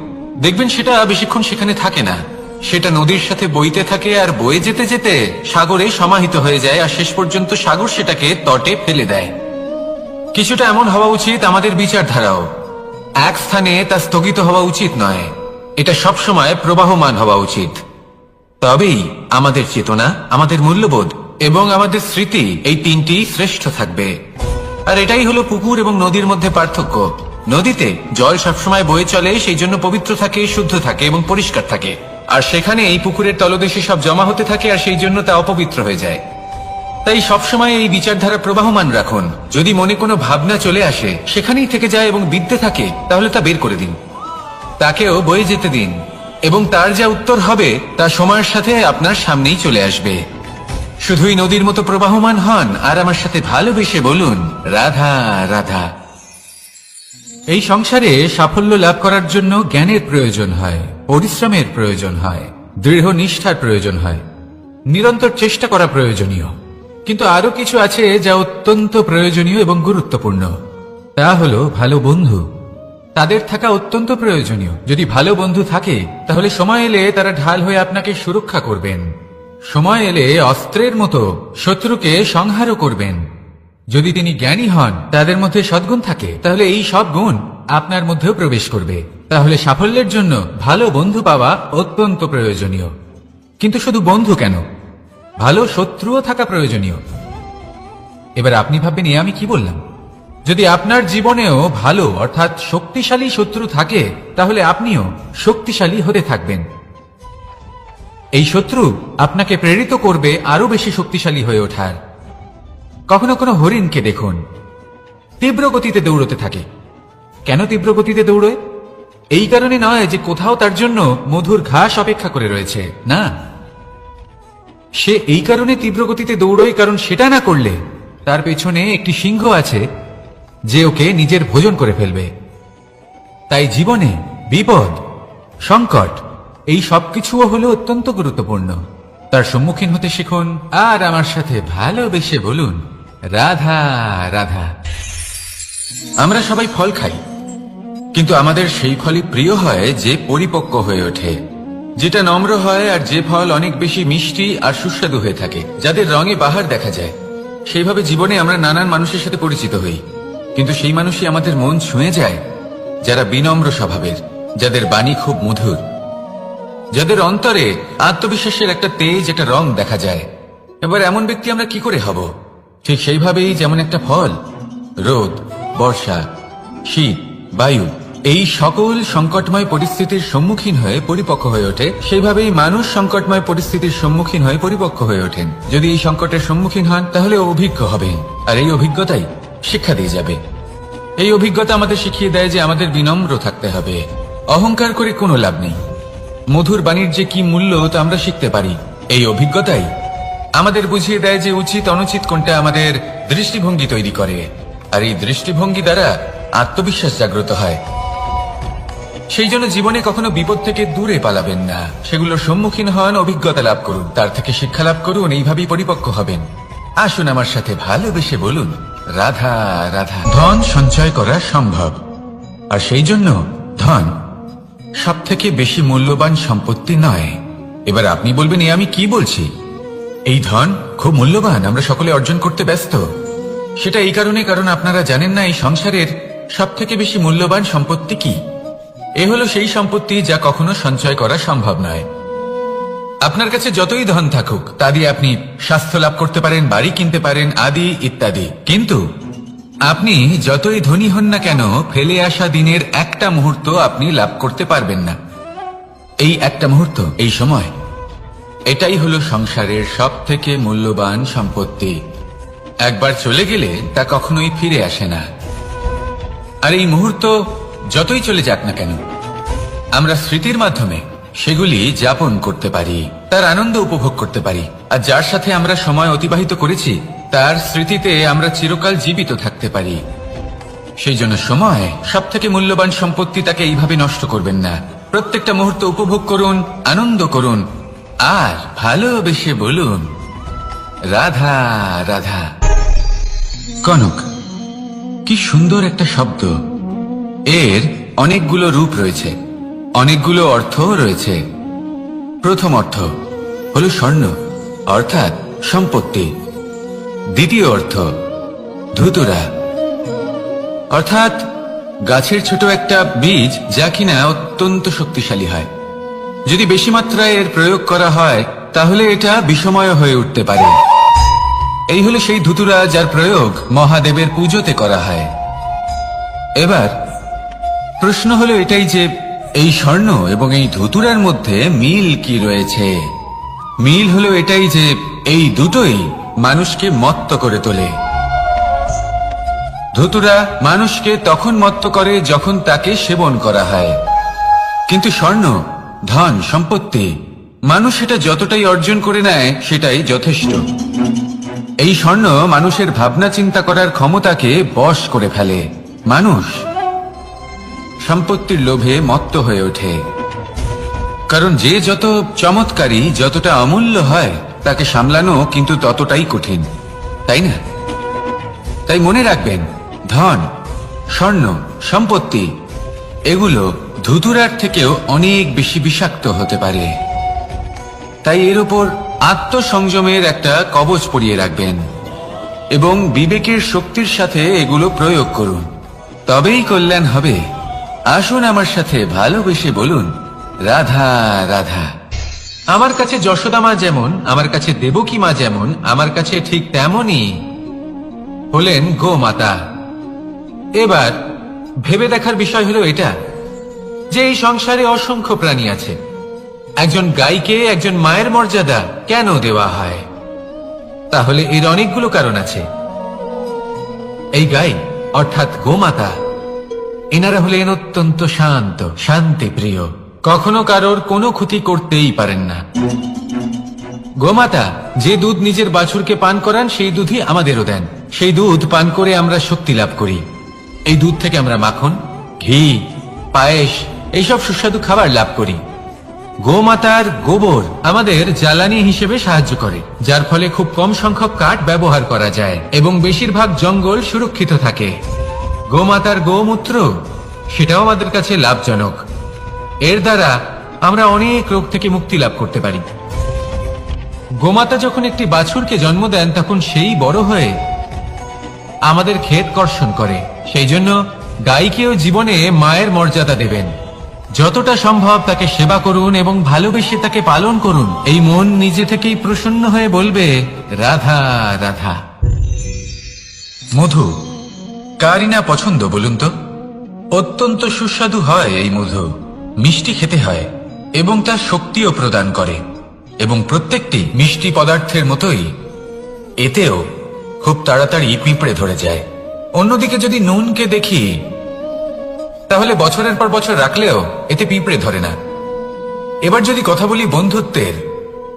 দেখবেন সেটা বেশিক্ষণ সেখানে থাকে না। সেটা নদীর সাথে বইতে থাকে আর বয়ে যেতে যেতে সাগরে সমাহিত হয়ে যায়, আর শেষ পর্যন্ত সাগর সেটাকে তটে ফেলে দেয়। কিছুটা এমন হওয়া উচিত আমাদের বিচারধারাও। এক স্থানে তা স্থগিত হওয়া উচিত নয়, এটা সবসময় প্রবাহমান হওয়া উচিত। তবেই আমাদের চেতনা, আমাদের মূল্যবোধ এবং আমাদের স্মৃতি, এই তিনটি শ্রেষ্ঠ থাকবে। আর এটাই হলো পুকুর এবং নদীর মধ্যে পার্থক্য। নদীতে জল সবসময় বয়ে চলে, সেই জন্য পবিত্র থাকে, শুদ্ধ থাকে এবং পরিষ্কার থাকে। আর সেখানে এই পুকুরের তলদেশে সব জমা হতে থাকে, আর সেই জন্য তা অপবিত্র হয়ে যায়। তাই সবসময় এই বিচারধারা প্রবাহমান রাখুন। যদি মনে কোনো ভাবনা চলে আসে, সেখানেই থেকে যায় এবং বিদ্যে থাকে, তাহলে তা বের করে দিন, তাকেও বয়ে যেতে দিন, এবং তার যা উত্তর হবে তা সময়ের সাথে আপনার সামনেই চলে আসবে। শুধুই নদীর মতো প্রবাহমান হন আর আমার সাথে ভালোবেসে বলুন, রাধা রাধা। এই সংসারে সাফল্য লাভ করার জন্য জ্ঞানের প্রয়োজন হয়, পরিশ্রমের প্রয়োজন হয়, দৃঢ় নিষ্ঠার প্রয়োজন হয়, নিরন্তর চেষ্টা করা প্রয়োজনীয়। কিন্তু আরো কিছু আছে যা অত্যন্ত প্রয়োজনীয় এবং গুরুত্বপূর্ণ। তা হলো ভালো বন্ধু। তাদের থাকা অত্যন্ত প্রয়োজনীয়। যদি ভালো বন্ধু থাকে, তাহলে সময় এলে তারা ঢাল হয়ে আপনাকে সুরক্ষা করবেন। সময় এলে অস্ত্রের মতো শত্রুকে সংহারও করবেন। যদি তিনি জ্ঞানী হন, তাদের মধ্যে সদ্গুণ থাকে, তাহলে এই সব গুণ আপনার মধ্যেও প্রবেশ করবে। তাহলে সাফল্যের জন্য ভালো বন্ধু পাওয়া অত্যন্ত প্রয়োজনীয়। কিন্তু শুধু বন্ধু কেন, ভালো শত্রুও থাকা প্রয়োজনীয়। এবার আপনি ভাববেন, আমি কি বললাম? যদি আপনার জীবনেও ভালো অর্থাৎ শক্তিশালী শত্রু থাকে, তাহলে আপনিও শক্তিশালী হতে থাকবেন। এই শত্রু আপনাকে প্রেরিত করবে আরো বেশি শক্তিশালী হয়ে ওঠার। কখনো কোনো হরিণকে দেখুন, তীব্র গতিতে দৌড়তে থাকে। কেন তীব্র গতিতে দৌড়য়? এই কারণে নয় যে কোথাও তার জন্য মধুর ঘাস অপেক্ষা করে রয়েছে, না। সে এই কারণে তীব্র গতিতে দৌড়য় কারণ সেটা না করলে তার পেছনে একটি সিংহ আছে যে ওকে নিজের ভোজন করে ফেলবে। তাই জীবনে বিপদ, সংকট, এই সবকিছুও হলো অত্যন্ত গুরুত্বপূর্ণ। তার সম্মুখীন হতে শিখুন আর আমার সাথে ভালোবেসে বলুন, রাধা রাধা। আমরা সবাই ফল খাই, কিন্তু আমাদের সেই ফলই প্রিয় হয় যে পরিপক্ক হয়ে ওঠে, যেটা নম্র হয়, আর যে ফল অনেক বেশি মিষ্টি আর সুস্বাদু হয়ে থাকে, যাদের রঙে বাহার দেখা যায়। সেইভাবে জীবনে আমরা নানান মানুষের সাথে পরিচিত হই, কিন্তু সেই মানুষই আমাদের মন ছুঁয়ে যায় যারা বিনম্র স্বভাবের, যাদের বাণী খুব মধুর, যাদের অন্তরে আত্মবিশ্বাসের একটা তেজ, একটা রং দেখা যায়। এবার এমন ব্যক্তি আমরা কি করে হব? ঠিক সেইভাবেই যেমন একটা ফল রোদ, বর্ষা, শীত, বায়ু, এই সকল সংকটময় পরিস্থিতির সম্মুখীন হয়ে পরিপক্ক হয়ে ওঠে, সেইভাবেই মানুষ সংকটময় পরিস্থিতির সম্মুখীন হয়ে পরিপক্ক হয়ে ওঠেন। যদি এই সংকটের সম্মুখীন হন, তাহলে অভিজ্ঞ হবেন, আর এই অভিজ্ঞতাই শিক্ষা দিয়ে যাবে। এই অভিজ্ঞতা আমাদের শিখিয়ে দেয় যে আমাদের বিনম্র থাকতে হবে। অহংকার করে কোনো লাভ নেই। মধুর বাণীর যে কি মূল্য তা আমরা শিখতে পারি। এই অভিজ্ঞতাই আমাদের বুঝিয়ে দেয় যে উচিত অনুচিত কোনটা, আমাদের দৃষ্টিভঙ্গি তৈরি করে, আর এই দৃষ্টিভঙ্গি দ্বারা আত্মবিশ্বাস জাগ্রত হয়। সেই জন্য জীবনে কখনো বিপদ থেকে দূরে পালাবেন না, সেগুলোর সম্মুখীন হন, অভিজ্ঞতা লাভ করুন, তার থেকে শিক্ষা লাভ করুন, এইভাবেই পরিপক্ক হবেন। আসুন আমার সাথে ভালোবেসে বলুন, রাধা রাধা। ধন সঞ্চয় করা সম্ভব, আর সেই জন্য ধন সব থেকে বেশি মূল্যবান সম্পত্তি নয়। এবার আপনি বলবেন, আমি কি বলছি? এই ধন খুব মূল্যবান, আমরা সকলে অর্জন করতে ব্যস্ত। সেটা এই কারণে, কারণ আপনারা জানেন না এই সংসারের সব থেকে বেশি মূল্যবান সম্পত্তি কি। এ হলো সেই সম্পত্তি যা কখনো সঞ্চয় করা সম্ভব নয়। আপনার কাছে যতই ধন থাকুক, তা দিয়ে আপনি স্বাস্থ্য লাভ করতে পারেন, বাড়ি কিনতে পারেন, আদি ইত্যাদি। কিন্তু আপনি যতই ধনী হন না কেন, ফেলে আসা দিনের একটা মুহূর্ত আপনি লাভ করতে পারবেন না। এই একটা মুহূর্ত, এই সময়, এটাই হলো সংসারের সব থেকে মূল্যবান সম্পত্তি। একবার চলে গেলে তা কখনোই ফিরে আসে না। আর এই মুহূর্ত যতই চলে যাক না কেন, আমরা স্মৃতির মাধ্যমে সেগুলি যাপন করতে পারি, তার আনন্দ উপভোগ করতে পারি। আর যার সাথে আমরা সময় অতিবাহিত করেছি, তার স্মৃতিতে আমরা চিরকাল জীবিত থাকতে পারি। সেই জন্য সময় সব থেকে মূল্যবান সম্পত্তি, তাকে এইভাবে নষ্ট করবেন না। প্রত্যেকটা মুহূর্ত উপভোগ করুন, আনন্দ করুন, আর ভালোবেসে বলুন, রাধা রাধা। কনক, কি সুন্দর একটা শব্দ। এর অনেকগুলো রূপ রয়েছে, অনেকগুলো অর্থ রয়েছে। প্রথম অর্থ হলো স্বর্ণ, অর্থাৎ সম্পত্তি। দ্বিতীয় অর্থ ধুতুরা, অর্থাৎ গাছের ছোট একটা বীজ, যা কিনা অত্যন্ত শক্তিশালী হয়। যদি বেশি মাত্রায় এর প্রয়োগ করা হয় তাহলে এটা বিষময় হয়ে উঠতে পারে। এই হলো সেই ধুতুরা যার প্রয়োগ মহাদেবের পুজোতে করা হয়। এবার প্রশ্ন হলো এটাই যে এই স্বর্ণ এবং এই ধুতুরার মধ্যে মিল কি রয়েছে। মিল হলো এটাই যে এই দুটোই মানুষকে মত্ত করে তোলে। ধুতুরা মানুষকে তখন মত্ত করে যখন তাকে সেবন করা হয়, কিন্তু স্বর্ণ, ধন সম্পত্তি, মানুষ এটা যতটাই অর্জন করে নেয় সেটাই যথেষ্ট। এই স্বর্ণ মানুষের ভাবনা চিন্তা করার ক্ষমতাকে বশ করে ফেলে। মানুষ সম্পত্তির লোভে মত্ত হয়ে ওঠে, কারণ যে যত চমৎকারী, যতটা অমূল্য হয় তাকে সামলানো কিন্তু ততটাই কঠিন, তাই না? তাই মনে রাখবেন, ধন, স্বর্ণ, সম্পত্তি এগুলো ধুতুরার থেকেও অনেক বেশি বিষাক্ত হতে পারে। তাই এর উপর আত্মসংযমের একটা কবচ পরিয়ে রাখবেন এবং বিবেকের শক্তির সাথে এগুলো প্রয়োগ করুন, তবেই কল্যাণ হবে। আসুন আমার সাথে ভালোবেসে বলুন, রাধা রাধা। আমার কাছে যশোদা মা যেমন, আমার কাছে দেবকী মা যেমন, আমার কাছে ঠিক তেমনই হলেন গোমাতা। এবার ভেবে দেখার বিষয় হলো এটা যে এই সংসারে অসংখ্য প্রাণী আছে। একজন গাইকে একজন মায়ের মর্যাদা কেন দেওয়া হয়? তাহলে এর অনেকগুলো কারণ আছে। এই গাই অর্থাৎ গোমাতা, এনারা হলেন অত্যন্ত শান্ত, শান্তিপ্রিয়, কখনো কারোর কোনো ক্ষতি করতেই পারেন না। গোমাতা যে দুধ নিজের বাছুরকে পান করান সেই দুধই আমাদেরও দেন। সেই দুধ পান করে আমরা শক্তি লাভ করি। এই দুধ থেকে আমরা মাখন, ঘি, পায়েস এইসব সুস্বাদু খাবার লাভ করি। গোমাতার গোবর আমাদের জ্বালানি হিসেবে সাহায্য করে, যার ফলে খুব কম সংখ্যক কাঠ ব্যবহার করা যায় এবং বেশিরভাগ জঙ্গল সুরক্ষিত থাকে। গোমাতার গোমূত্র সেটাও আমাদের কাছে লাভজনক। এর দ্বারা আমরা অনেক রোগ থেকে মুক্তি লাভ করতে পারি। গোমাতা যখন একটি বাছুরকে জন্ম দেন তখন সেই বড় হয়ে আমাদের ক্ষেত কর্ষণ করে। সেই জন্য গাইকেও জীবনে মায়ের মর্যাদা দেবেন। যতটা সম্ভব তাকে সেবা করুন এবং ভালোবেসে তাকে পালন করুন। এই মন নিজে থেকেই প্রসন্ন হয়ে বলবে, রাধা রাধা। মধু কারই না পছন্দ বলুন তো? অত্যন্ত সুস্বাদু হয় এই মধু, মিষ্টি খেতে হয় এবং তা শক্তিও প্রদান করে। এবং প্রত্যেকটি মিষ্টি পদার্থের মতোই এতেও খুব তাড়াতাড়ি পিঁপড়ে ধরে যায়। অন্যদিকে যদি নুনকে দেখি তাহলে বছরের পর বছর রাখলেও এতে পিঁপড়ে ধরে না। এবার যদি কথা বলি বন্ধুত্বের,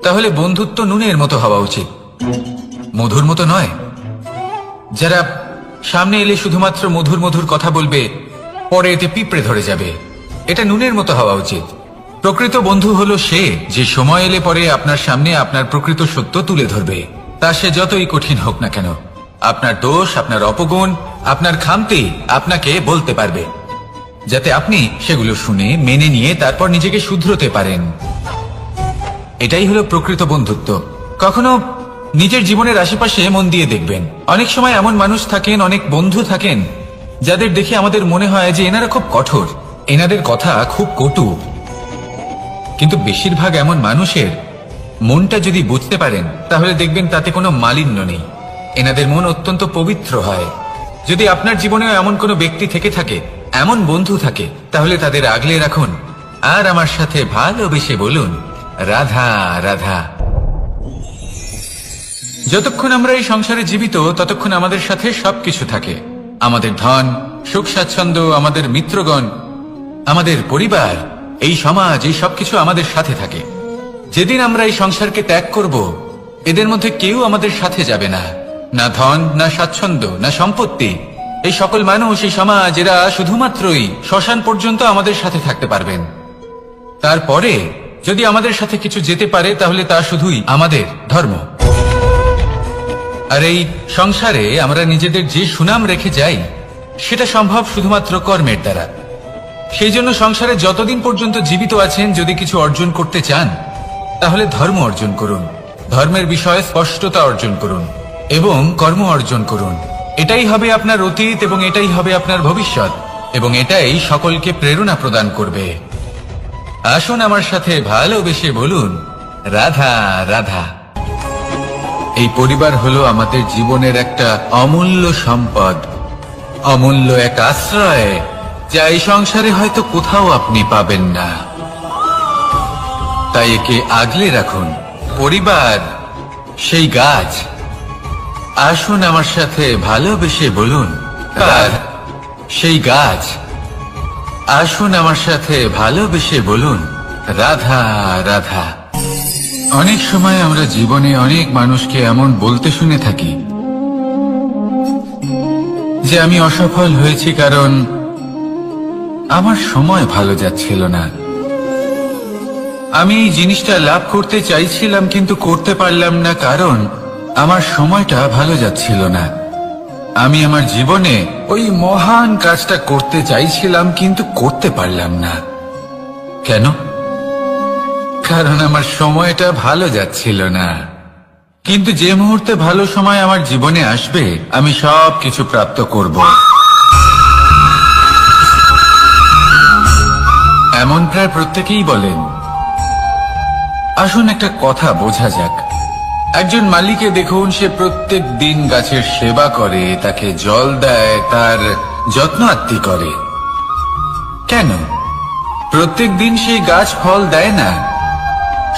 তাহলে বন্ধুত্ব নুনের মতো হওয়া উচিত, মধুর মতো নয়। যারা সামনে এলে শুধুমাত্র মধুর মধুর কথা বলবে, পরে এতে পিঁপড়ে ধরে যাবে, এটা নুনের মতো হওয়া উচিত। প্রকৃত বন্ধু হলো সে যে সময় এলে পরে আপনার সামনে আপনার প্রকৃত সত্য তুলে ধরবে, তা সে যতই কঠিন হোক না কেন। আপনার দোষ, আপনার অপগুণ, আপনার খামতি আপনাকে বলতে পারবে, যাতে আপনি সেগুলো শুনে মেনে নিয়ে তারপর নিজেকে শুধরোতে পারেন। এটাই হলো প্রকৃত বন্ধুত্ব। কখনো নিজের জীবনের আশেপাশে মন দিয়ে দেখবেন, অনেক সময় এমন মানুষ থাকেন, অনেক বন্ধু থাকেন যাদের দেখে আমাদের মনে হয় যে এনারা খুব কঠোর, এনাদের কথা খুব কটু। কিন্তু বেশিরভাগ এমন মানুষের মনটা যদি বুঝতে পারেন তাহলে দেখবেন তাতে কোনো মালিন্য নেই। এনাদের মন অত্যন্ত পবিত্র হয়। যদি আপনার জীবনেও এমন কোনো ব্যক্তি থেকে থাকে, এমন বন্ধু থাকে, তাহলে তাদের আগলে রাখুন আর আমার সাথে ভালোবেসে বলুন, রাধা রাধা। যতক্ষণ আমরা এই সংসারে জীবিত ততক্ষণ আমাদের সাথে সবকিছু থাকে। আমাদের ধন, সুখ স্বাচ্ছন্দ্য, আমাদের মিত্রগণ, আমাদের পরিবার, এই সমাজ, এই সবকিছু আমাদের সাথে থাকে। যেদিন আমরা এই সংসারকে ত্যাগ করব, এদের মধ্যে কেউ আমাদের সাথে যাবে না, না ধন, না স্বাচ্ছন্দ্য, না সম্পত্তি। এই সকল মানুষ, এই সমাজ, এরা শুধুমাত্রই শ্মশান পর্যন্ত আমাদের সাথে থাকতে পারবেন। তারপরে যদি আমাদের সাথে কিছু যেতে পারে তাহলে তা শুধুই আমাদের ধর্ম। আর এই সংসারে আমরা নিজেদের যে সুনাম রেখে যাই, সেটা সম্ভব শুধুমাত্র কর্মের দ্বারা। সেই জন্য সংসারে যতদিন পর্যন্ত জীবিত আছেন, যদি কিছু অর্জন করতে চান তাহলে ধর্ম অর্জন করুন, ধর্মের বিষয়ে স্পষ্টতা অর্জন করুন এবং কর্ম অর্জন করুন। এটাই হবে আপনার অতীত এবং এটাই হবে আপনার ভবিষ্যৎ, এবং এটাই সকলকে প্রেরণা প্রদান করবে। আসুন আমার সাথে ভালোবেসে বলুন, রাধা রাধা। এই পরিবার হলো আমাদের জীবনের একটা অমূল্য সম্পদ, অমূল্য এক আশ্রয়, যা এই সংসারে হয়তো কোথাও আপনি পাবেন না। তাই একে আগলে রাখুন। পরিবার সেই গাছ। আসুন আমার সাথে ভালোবেসে বলুন, আর সেই গাছ। আসুন আমার সাথে ভালোবেসে বলুন, রাধা রাধা। অনেক সময় আমরা জীবনে অনেক মানুষকে এমন বলতে শুনে থাকি যে আমি অসফল হয়েছি কারণ আমার সময় ভালো যাচ্ছিল না। আমি এই জিনিসটা লাভ করতে চাইছিলাম কিন্তু করতে পারলাম না কারণ আমার সময়টা ভালো যাচ্ছিল না। আমি আমার জীবনে ওই মহান কাজটা করতে চাইছিলাম কিন্তু করতে পারলাম না। কেন? কারণ আমার সময়টা ভালো যাচ্ছিল না। কিন্তু যে মুহূর্তে ভালো সময় আমার জীবনে আসবে, আমি সব কিছু প্রাপ্ত করব। এমন প্রায় প্রত্যেকেই বলেন। আসুন একটা কথা বোঝা যাক। একজন মালিকে দেখুন, সে প্রত্যেক দিন গাছের সেবা করে, তাকে জল দেয়, তার যত্ন আত্তি করে। কেন? প্রত্যেক দিন সেই গাছ ফল দেয় না।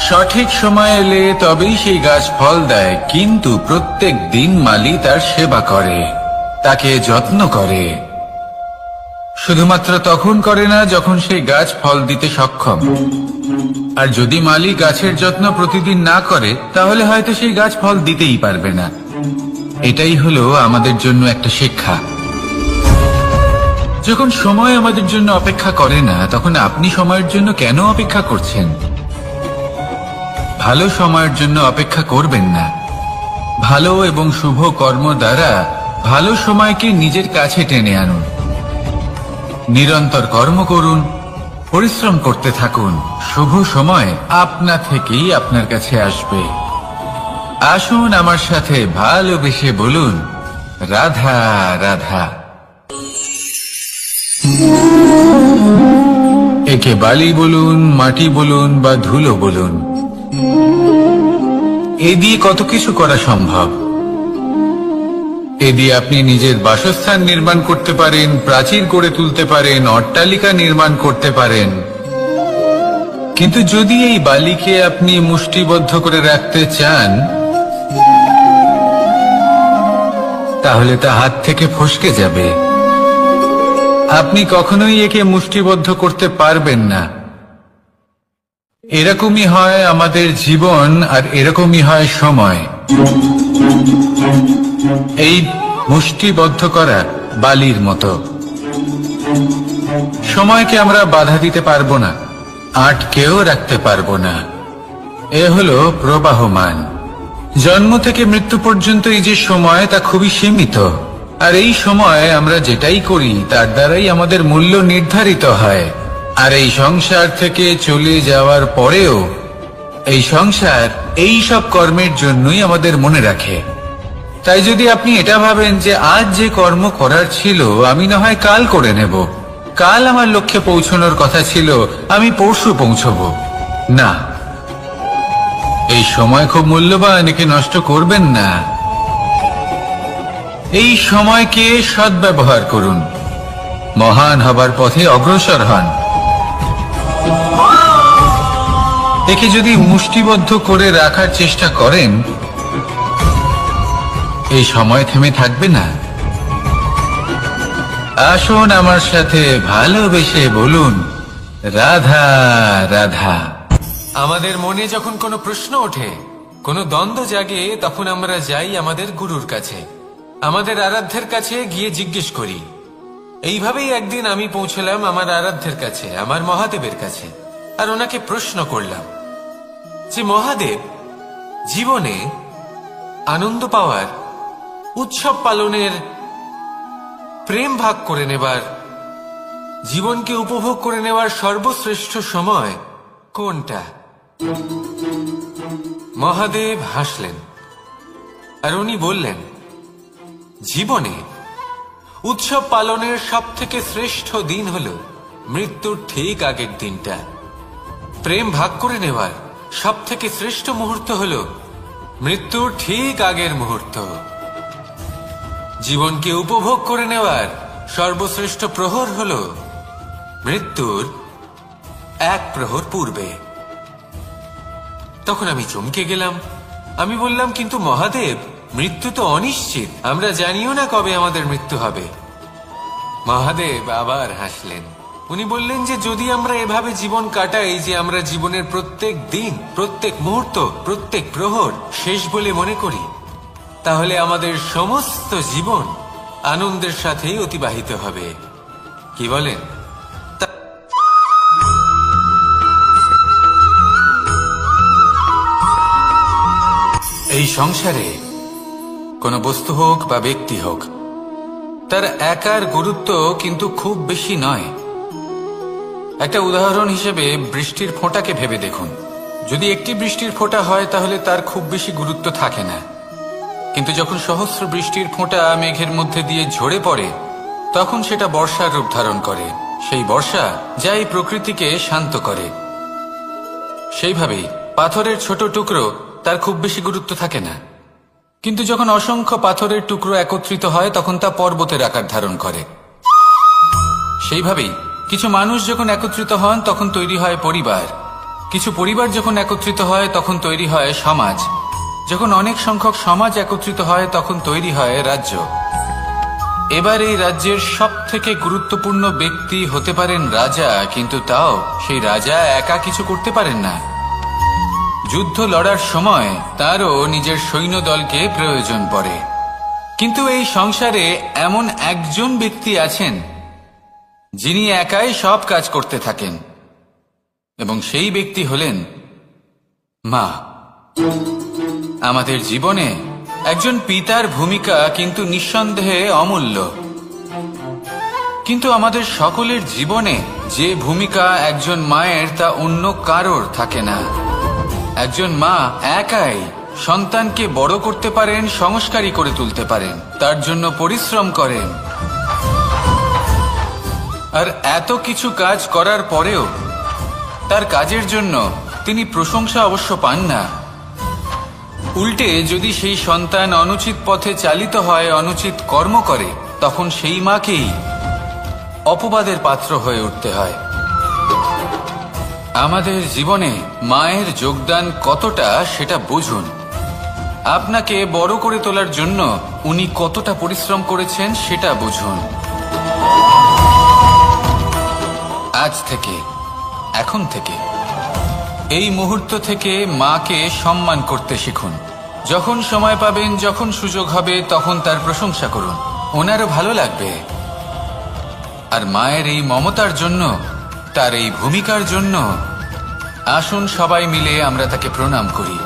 সঠিক সময় এলে তবেই সেই গাছ ফল দেয়, কিন্তু প্রত্যেক দিন মালি তার সেবা করে, তাকে যত্ন করে। শুধুমাত্র তখন করে না যখন সেই গাছ ফল দিতে সক্ষম। আর যদি মালি গাছের যত্ন প্রতিদিন না করে, তাহলে হয়তো সেই গাছ ফল দিতেই পারবে না। এটাই হলো আমাদের জন্য একটা শিক্ষা। যখন সময় আমাদের জন্য অপেক্ষা করে না, তখন আপনি সময়ের জন্য কেন অপেক্ষা করছেন? ভালো সময়ের জন্য অপেক্ষা করবেন না। ভালো এবং শুভ কর্ম দ্বারা ভালো সময়কে নিজের কাছে টেনে আনুন। নিরন্তর কর্ম করুন, পরিশ্রম করতে থাকুন। শুভ সময় আপনা থেকেই আপনার কাছে আসবে। আসুন আমার সাথে ভালোবেসে বলুন, রাধা রাধা। একে বালি বলুন, মাটি বলুন বা ধুলো বলুন, এ দিয়ে কত কিছু করা সম্ভব। এ দিয়ে আপনি নিজের বাসস্থান নির্মাণ করতে পারেন, প্রাচীর গড়ে তুলতে পারেন, অট্টালিকা নির্মাণ করতে পারেন। কিন্তু যদি এই বালিকে আপনি মুষ্টিবদ্ধ করে রাখতে চান, তাহলে তা হাত থেকে ফসকে যাবে। আপনি কখনোই একে মুষ্টিবদ্ধ করতে পারবেন না। এরকমই হয় আমাদের জীবন, আর এরকমই হয় সময়। এই মুষ্টিবদ্ধ করা বালির মতো। সময়কে আমরা বাধা দিতে পারবো না, আটকেও রাখতে পারবো না। এ হলো প্রবাহমান। জন্ম থেকে মৃত্যু পর্যন্ত এই যে সময়, তা খুবই সীমিত। আর এই সময় আমরা যেটাই করি তার দ্বারাই আমাদের মূল্য নির্ধারিত হয়। আর এই সংসার থেকে চলে যাওয়ার পরেও এই সংসার এই সব কর্মের জন্যই আমাদের মনে রাখে। তাই যদি আপনি এটা ভাবেন যে আজ যে কর্ম করার ছিল আমি না হয় কাল করে নেব, কাল আমার লক্ষ্যে পৌঁছানোর কথা ছিল আমি পরশু পৌঁছবো, না, এই সময় খুব মূল্যবান, একে নষ্ট করবেন না। এই সময়কে সদ্ব্যবহার করুন, মহান হবার পথে অগ্রসর হন। একে যদি মুষ্টিবদ্ধ করে রাখার চেষ্টা করেন, এই সময় থেমে থাকবে না। আসুন আমার সাথে ভালোবেসে বলুন, রাধা রাধা। আমাদের মনে যখন কোনো প্রশ্ন ওঠে, কোনো দ্বন্দ্ব জাগে, তখন আমরা যাই আমাদের গুরুর কাছে, আমাদের আরাধ্যের কাছে গিয়ে জিজ্ঞেস করি। এইভাবেই একদিন আমি পৌঁছলাম আমার আরাধ্যের কাছে, আমার মহাদেবের কাছে, আর ওনাকে প্রশ্ন করলাম যে মহাদেব, জীবনে আনন্দ পাওয়ার, উৎসব পালনের প্রেম ভাগ করে নেবার, জীবনকে উপভোগ করে নেওয়ার সর্বশ্রেষ্ঠ সময় কোনটা? মহাদেব হাসলেন আর উনি বললেন, জীবনে উৎসব পালনের সবথেকে শ্রেষ্ঠ দিন হল মৃত্যুর ঠিক আগের দিনটা। প্রেম ভাগ করে নেওয়ার সবথেকে শ্রেষ্ঠ মুহূর্ত হল মৃত্যুর ঠিক আগের মুহূর্ত। জীবনকে উপভোগ করে নেওয়ার সর্বশ্রেষ্ঠ প্রহর হল মৃত্যুর এক প্রহর পূর্বে। তখন আমি চমকে গেলাম। আমি বললাম, কিন্তু মহাদেব, মৃত্যু তো অনিশ্চিত, আমরা জানিও না কবে আমাদের মৃত্যু হবে। মহাদেব আবার হাসলেন। উনি বললেন যে যদি আমরা এভাবে জীবন কাটাই যে আমরা জীবনের প্রত্যেক দিন, প্রত্যেক মুহূর্ত, প্রত্যেক প্রহর শেষ বলে মনে করি, তাহলে আমাদের সমস্ত জীবন আনন্দের সাথেই অতিবাহিত হবে। কি বলেন? এই সংসারে কোনো বস্তু হোক বা ব্যক্তি হোক, তার একার গুরুত্ব কিন্তু খুব বেশি নয়। একটা উদাহরণ হিসেবে বৃষ্টির ফোঁটাকে ভেবে দেখুন। যদি একটি বৃষ্টির ফোঁটা হয় তাহলে তার খুব বেশি গুরুত্ব থাকে না, কিন্তু যখন সহস্র বৃষ্টির ফোঁটা মেঘের মধ্যে দিয়ে ঝরে পড়ে, তখন সেটা বর্ষার রূপ ধারণ করে। সেই বর্ষা যা এই প্রকৃতিকে শান্ত করে। সেইভাবেই পাথরের ছোট টুকরো, তার খুব বেশি গুরুত্ব থাকে না, কিন্তু যখন অসংখ্য পাথরের টুকরো একত্রিত হয় তখন তা পর্বতের আকার ধারণ করে। সেইভাবেই কিছু মানুষ যখন একত্রিত হন তখন তৈরি হয় পরিবার, কিছু পরিবার যখন একত্রিত হয় তখন তৈরি হয় সমাজ, যখন অনেক সংখ্যক সমাজ একত্রিত হয় তখন তৈরি হয় রাজ্য। এবার এই রাজ্যের সবথেকে গুরুত্বপূর্ণ ব্যক্তি হতে পারেন রাজা, কিন্তু তাও সেই রাজা একা কিছু করতে পারেন না। যুদ্ধ লড়ার সময় তারও নিজের সৈন্যদলকে প্রয়োজন পড়ে। কিন্তু এই সংসারে এমন একজন ব্যক্তি আছেন যিনি একাই সব কাজ করতে থাকেন, এবং সেই ব্যক্তি হলেন মা। আমাদের জীবনে একজন পিতার ভূমিকা কিন্তু নিঃসন্দেহে অমূল্য, কিন্তু আমাদের সকলের জীবনে যে ভূমিকা একজন মায়ের তা অন্য কারোর থাকে না। একজন মা একাই সন্তানকে বড় করতে পারেন, সংস্কারী করে তুলতে পারেন, তার জন্য পরিশ্রম করেন। আর এত কিছু কাজ করার পরেও তার কাজের জন্য তিনি প্রশংসা অবশ্য পান না। উল্টে যদি সেই সন্তান অনুচিত পথে চালিত হয়, অনুচিত কর্ম করে, তখন সেই মাকেই অপবাদের পাত্র হয়ে উঠতে হয়। আমাদের জীবনে মায়ের যোগদান কতটা সেটা বুঝুন। আপনাকে বড় করে তোলার জন্য উনি কতটা পরিশ্রম করেছেন সেটা বুঝুন। আজ থেকে, এখন থেকে, এই মুহূর্ত থেকে মাকে সম্মান করতে শিখুন। যখন সময় পাবেন, যখন সুযোগ হবে, তখন তার প্রশংসা করুন, ওনারও ভালো লাগবে। আর মায়ের এই মমতার জন্য, তার এই ভূমিকার জন্য আসুন সবাই মিলে আমরা তাকে প্রণাম করি,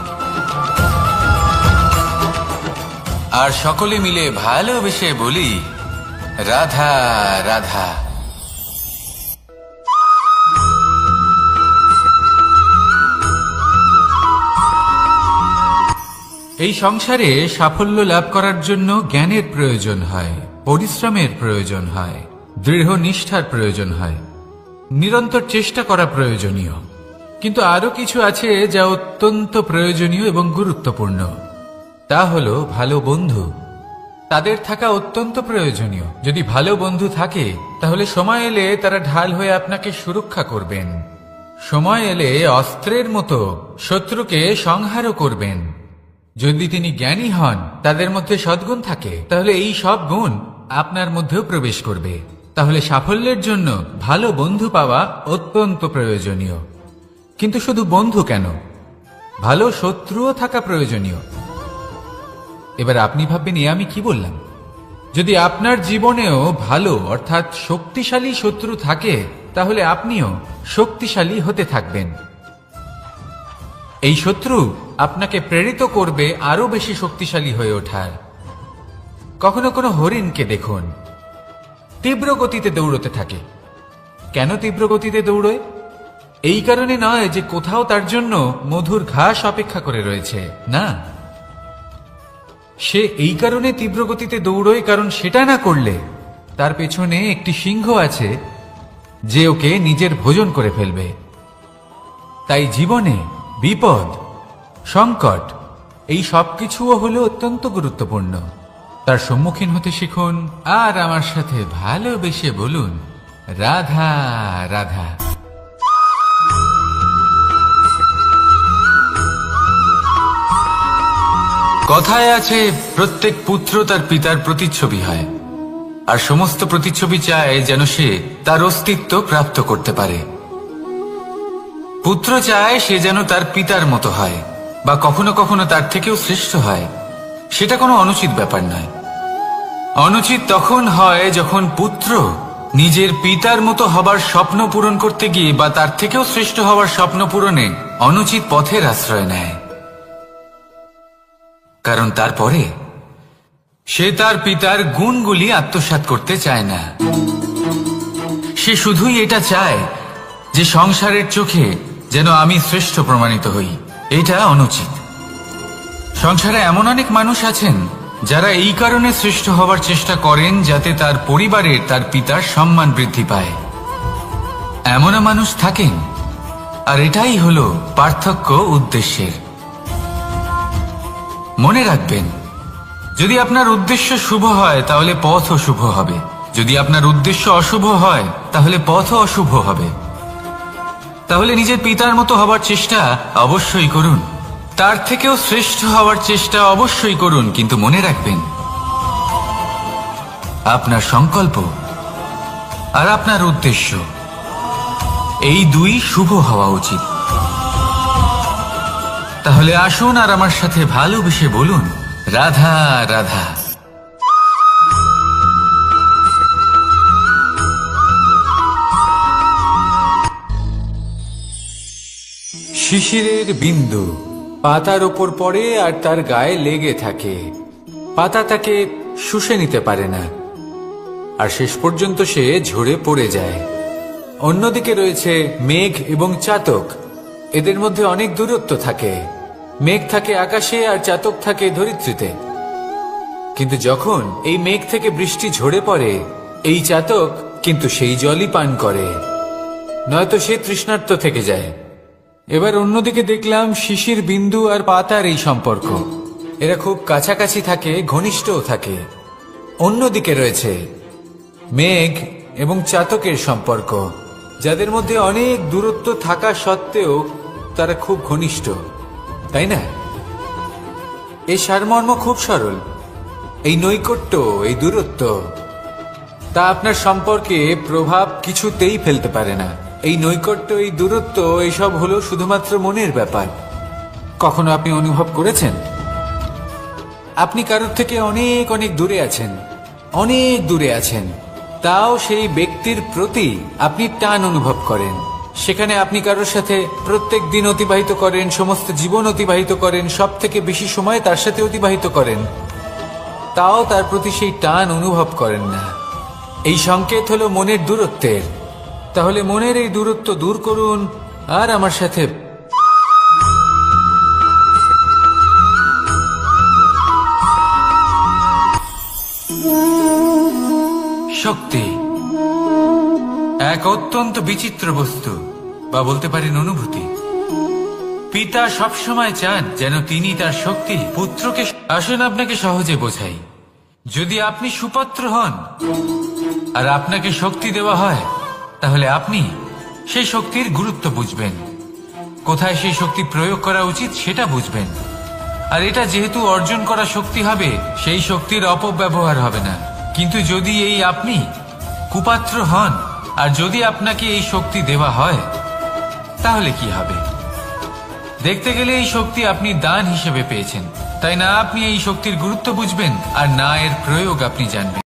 আর সকলে মিলে ভালোবেসে বলি, রাধা রাধা। এই সংসারে সাফল্য লাভ করার জন্য জ্ঞানের প্রয়োজন হয়, পরিশ্রমের প্রয়োজন হয়, দৃঢ় নিষ্ঠার প্রয়োজন হয়, নিরন্তর চেষ্টা করা প্রয়োজনীয়। কিন্তু আরো কিছু আছে যা অত্যন্ত প্রয়োজনীয় এবং গুরুত্বপূর্ণ। তা হলো ভালো বন্ধু। তাদের থাকা অত্যন্ত প্রয়োজনীয়। যদি ভালো বন্ধু থাকে তাহলে সময় এলে তারা ঢাল হয়ে আপনাকে সুরক্ষা করবেন। সময় এলে অস্ত্রের মতো শত্রুকে সংহারও করবেন। যদি তিনি জ্ঞানী হন, তাদের মধ্যে সদ্গুণ থাকে, তাহলে এই সব গুণ আপনার মধ্যেও প্রবেশ করবে। তাহলে সাফল্যের জন্য ভালো বন্ধু পাওয়া অত্যন্ত প্রয়োজনীয়। কিন্তু শুধু বন্ধু কেন, ভালো শত্রুও থাকা প্রয়োজনীয়। এবার আপনি ভাববেন, এ আমি কি বললাম? যদি আপনার জীবনেও ভালো অর্থাৎ শক্তিশালী শত্রু থাকে, তাহলে আপনিও শক্তিশালী হতে থাকবেন। এই শত্রু আপনাকে প্রেরিত করবে আরো বেশি শক্তিশালী হয়ে ওঠার। কখনো কোনো হরিণকে দেখুন, তীব্র গতিতে দৌড়তে থাকে। কেন তীব্র গতিতে দৌড়য়? এই কারণে নয় যে কোথাও তার জন্য মধুর ঘাস অপেক্ষা করে রয়েছে, না, সে এই কারণে তীব্র গতিতে দৌড়য় কারণ সেটা না করলে তার পেছনে একটি সিংহ আছে যে ওকে নিজের ভোজন করে ফেলবে। তাই জীবনে বিপদ, সংকট এই সবকিছুও হলো অত্যন্ত গুরুত্বপূর্ণ। তার সম্মুখীন হতে শিখুন আর আমার সাথে ভালোবেসে বলুন, রাধা রাধা। কথায় আছে, প্রত্যেক পুত্র তার পিতার প্রতিচ্ছবি হয়, আর সমস্ত প্রতিচ্ছবি চায় যেন সে তার অস্তিত্ব প্রাপ্ত করতে পারে। পুত্র চায় সে যেন তার পিতার মতো হয়, বা কখনো কখনো তার থেকেও শ্রেষ্ঠ হয়। সেটা কোনো অনুচিত ব্যাপার নয়। অনুচিত তখন হয় যখন পুত্র নিজের পিতার মতো হবার স্বপ্ন পূরণ করতে গিয়ে বা তার থেকেও শ্রেষ্ঠ হওয়ার স্বপ্ন পূরণে অনুচিত পথের আশ্রয় নেয়। কারণ তারপরে সে তার পিতার গুণগুলি আত্মসাৎ করতে চায় না। সে শুধুই এটা চায় যে সংসারের চোখে যেন আমি শ্রেষ্ঠ প্রমাণিত হই। এটা অনুচিত। সংসারে এমন অনেক মানুষ আছেন যারা এই কারণে শ্রেষ্ঠ হওয়ার চেষ্টা করেন যাতে তার পরিবারের তার পিতার সম্মান বৃদ্ধি পায়। এমনও মানুষ থাকেন, আর এটাই হলো পার্থক্য উদ্দেশ্যের। মনে রাখবেন, যদি আপনার উদ্দেশ্য শুভ হয় তাহলে পথও শুভ হবে, যদি আপনার উদ্দেশ্য অশুভ হয় তাহলে পথও অশুভ হবে। তাহলে নিজের পিতার মতো হবার চেষ্টা অবশ্যই করুন, তার থেকেও শ্রেষ্ঠ হওয়ার চেষ্টা অবশ্যই করুন, কিন্তু মনে রাখবেন আপনার সংকল্প আর আপনার উদ্দেশ্য এই দুই শুভ হওয়া উচিত। তাহলে আসুন আর আমার সাথে ভালোবেসে বলুন, রাধা রাধা। শিশিরের বিন্দু পাতার ওপর পড়ে আর তার গায়ে লেগে থাকে। পাতা তাকে শুষে নিতে পারে না, আর শেষ পর্যন্ত সে ঝরে পড়ে যায়। অন্যদিকে রয়েছে মেঘ এবং চাতক। এদের মধ্যে অনেক দূরত্ব থাকে। মেঘ থাকে আকাশে আর চাতক থাকে ধরিত্রীতে। কিন্তু যখন এই মেঘ থেকে বৃষ্টি ঝরে পড়ে, এই চাতক কিন্তু সেই জলই পান করে, নয়তো সে তৃষ্ণার্ত থেকে যায়। এবার অন্যদিকে দেখলাম শিশির বিন্দু আর পাতার এই সম্পর্ক। এরা খুব কাছাকাছি থাকে, ঘনিষ্ঠও থাকে। অন্যদিকে রয়েছে মেঘ এবং চাতকের সম্পর্ক, যাদের মধ্যে অনেক দূরত্ব থাকা সত্ত্বেও তারা খুব ঘনিষ্ঠ, তাই না? এই সারমর্ম খুব সরল। এই নৈকট্য, এই দূরত্ব, তা আপনার সম্পর্কে প্রভাব কিছুতেই ফেলতে পারে না। এই নৈকট্য, এই দূরত্ব, এইসব হলো শুধুমাত্র মনের ব্যাপার। কখনো আপনি অনুভব করেছেন আপনি কারোর থেকে অনেক অনেক দূরে আছেন, অনেক দূরে আছেন, তাও সেই ব্যক্তির প্রতি আপনি টান অনুভব করেন। সেখানে আপনি কারোর সাথে প্রত্যেক দিন অতিবাহিত করেন, সমস্ত জীবন অতিবাহিত করেন, সব থেকে বেশি সময় তার সাথে অতিবাহিত করেন, তাও তার প্রতি সেই টান অনুভব করেন না। এই সংকেত হলো মনের দূরত্বের। তাহলে মনের এই দূরত্ব দূর করুন আর আমার সাথে শক্তি এক অত্যন্ত বিচিত্র বস্তু, বা বলতে পারেন অনুভূতি। পিতা সবসময় চান যেন তিনি তার শক্তি পুত্রকে। আসুন আপনাকে সহজে বোঝাই। যদি আপনি সুপাত্র হন আর আপনাকে শক্তি দেওয়া হয়, তাহলে আপনি সেই শক্তির গুরুত্ব বুঝবেন, কোথায় সেই শক্তি প্রয়োগ করা উচিত সেটা বুঝবেন। আর এটা যেহেতু অর্জন করা শক্তি হবে, সেই শক্তির অপব্যবহার হবে না। কিন্তু যদি এই আপনি কুপাত্র হন আর যদি আপনাকে এই শক্তি দেওয়া হয়, তাহলে কি হবে? দেখতে গেলে এই শক্তি আপনি দান হিসেবে পেয়েছেন, তাই না আপনি এই শক্তির গুরুত্ব বুঝবেন আর না এর প্রয়োগ আপনি জানবেন।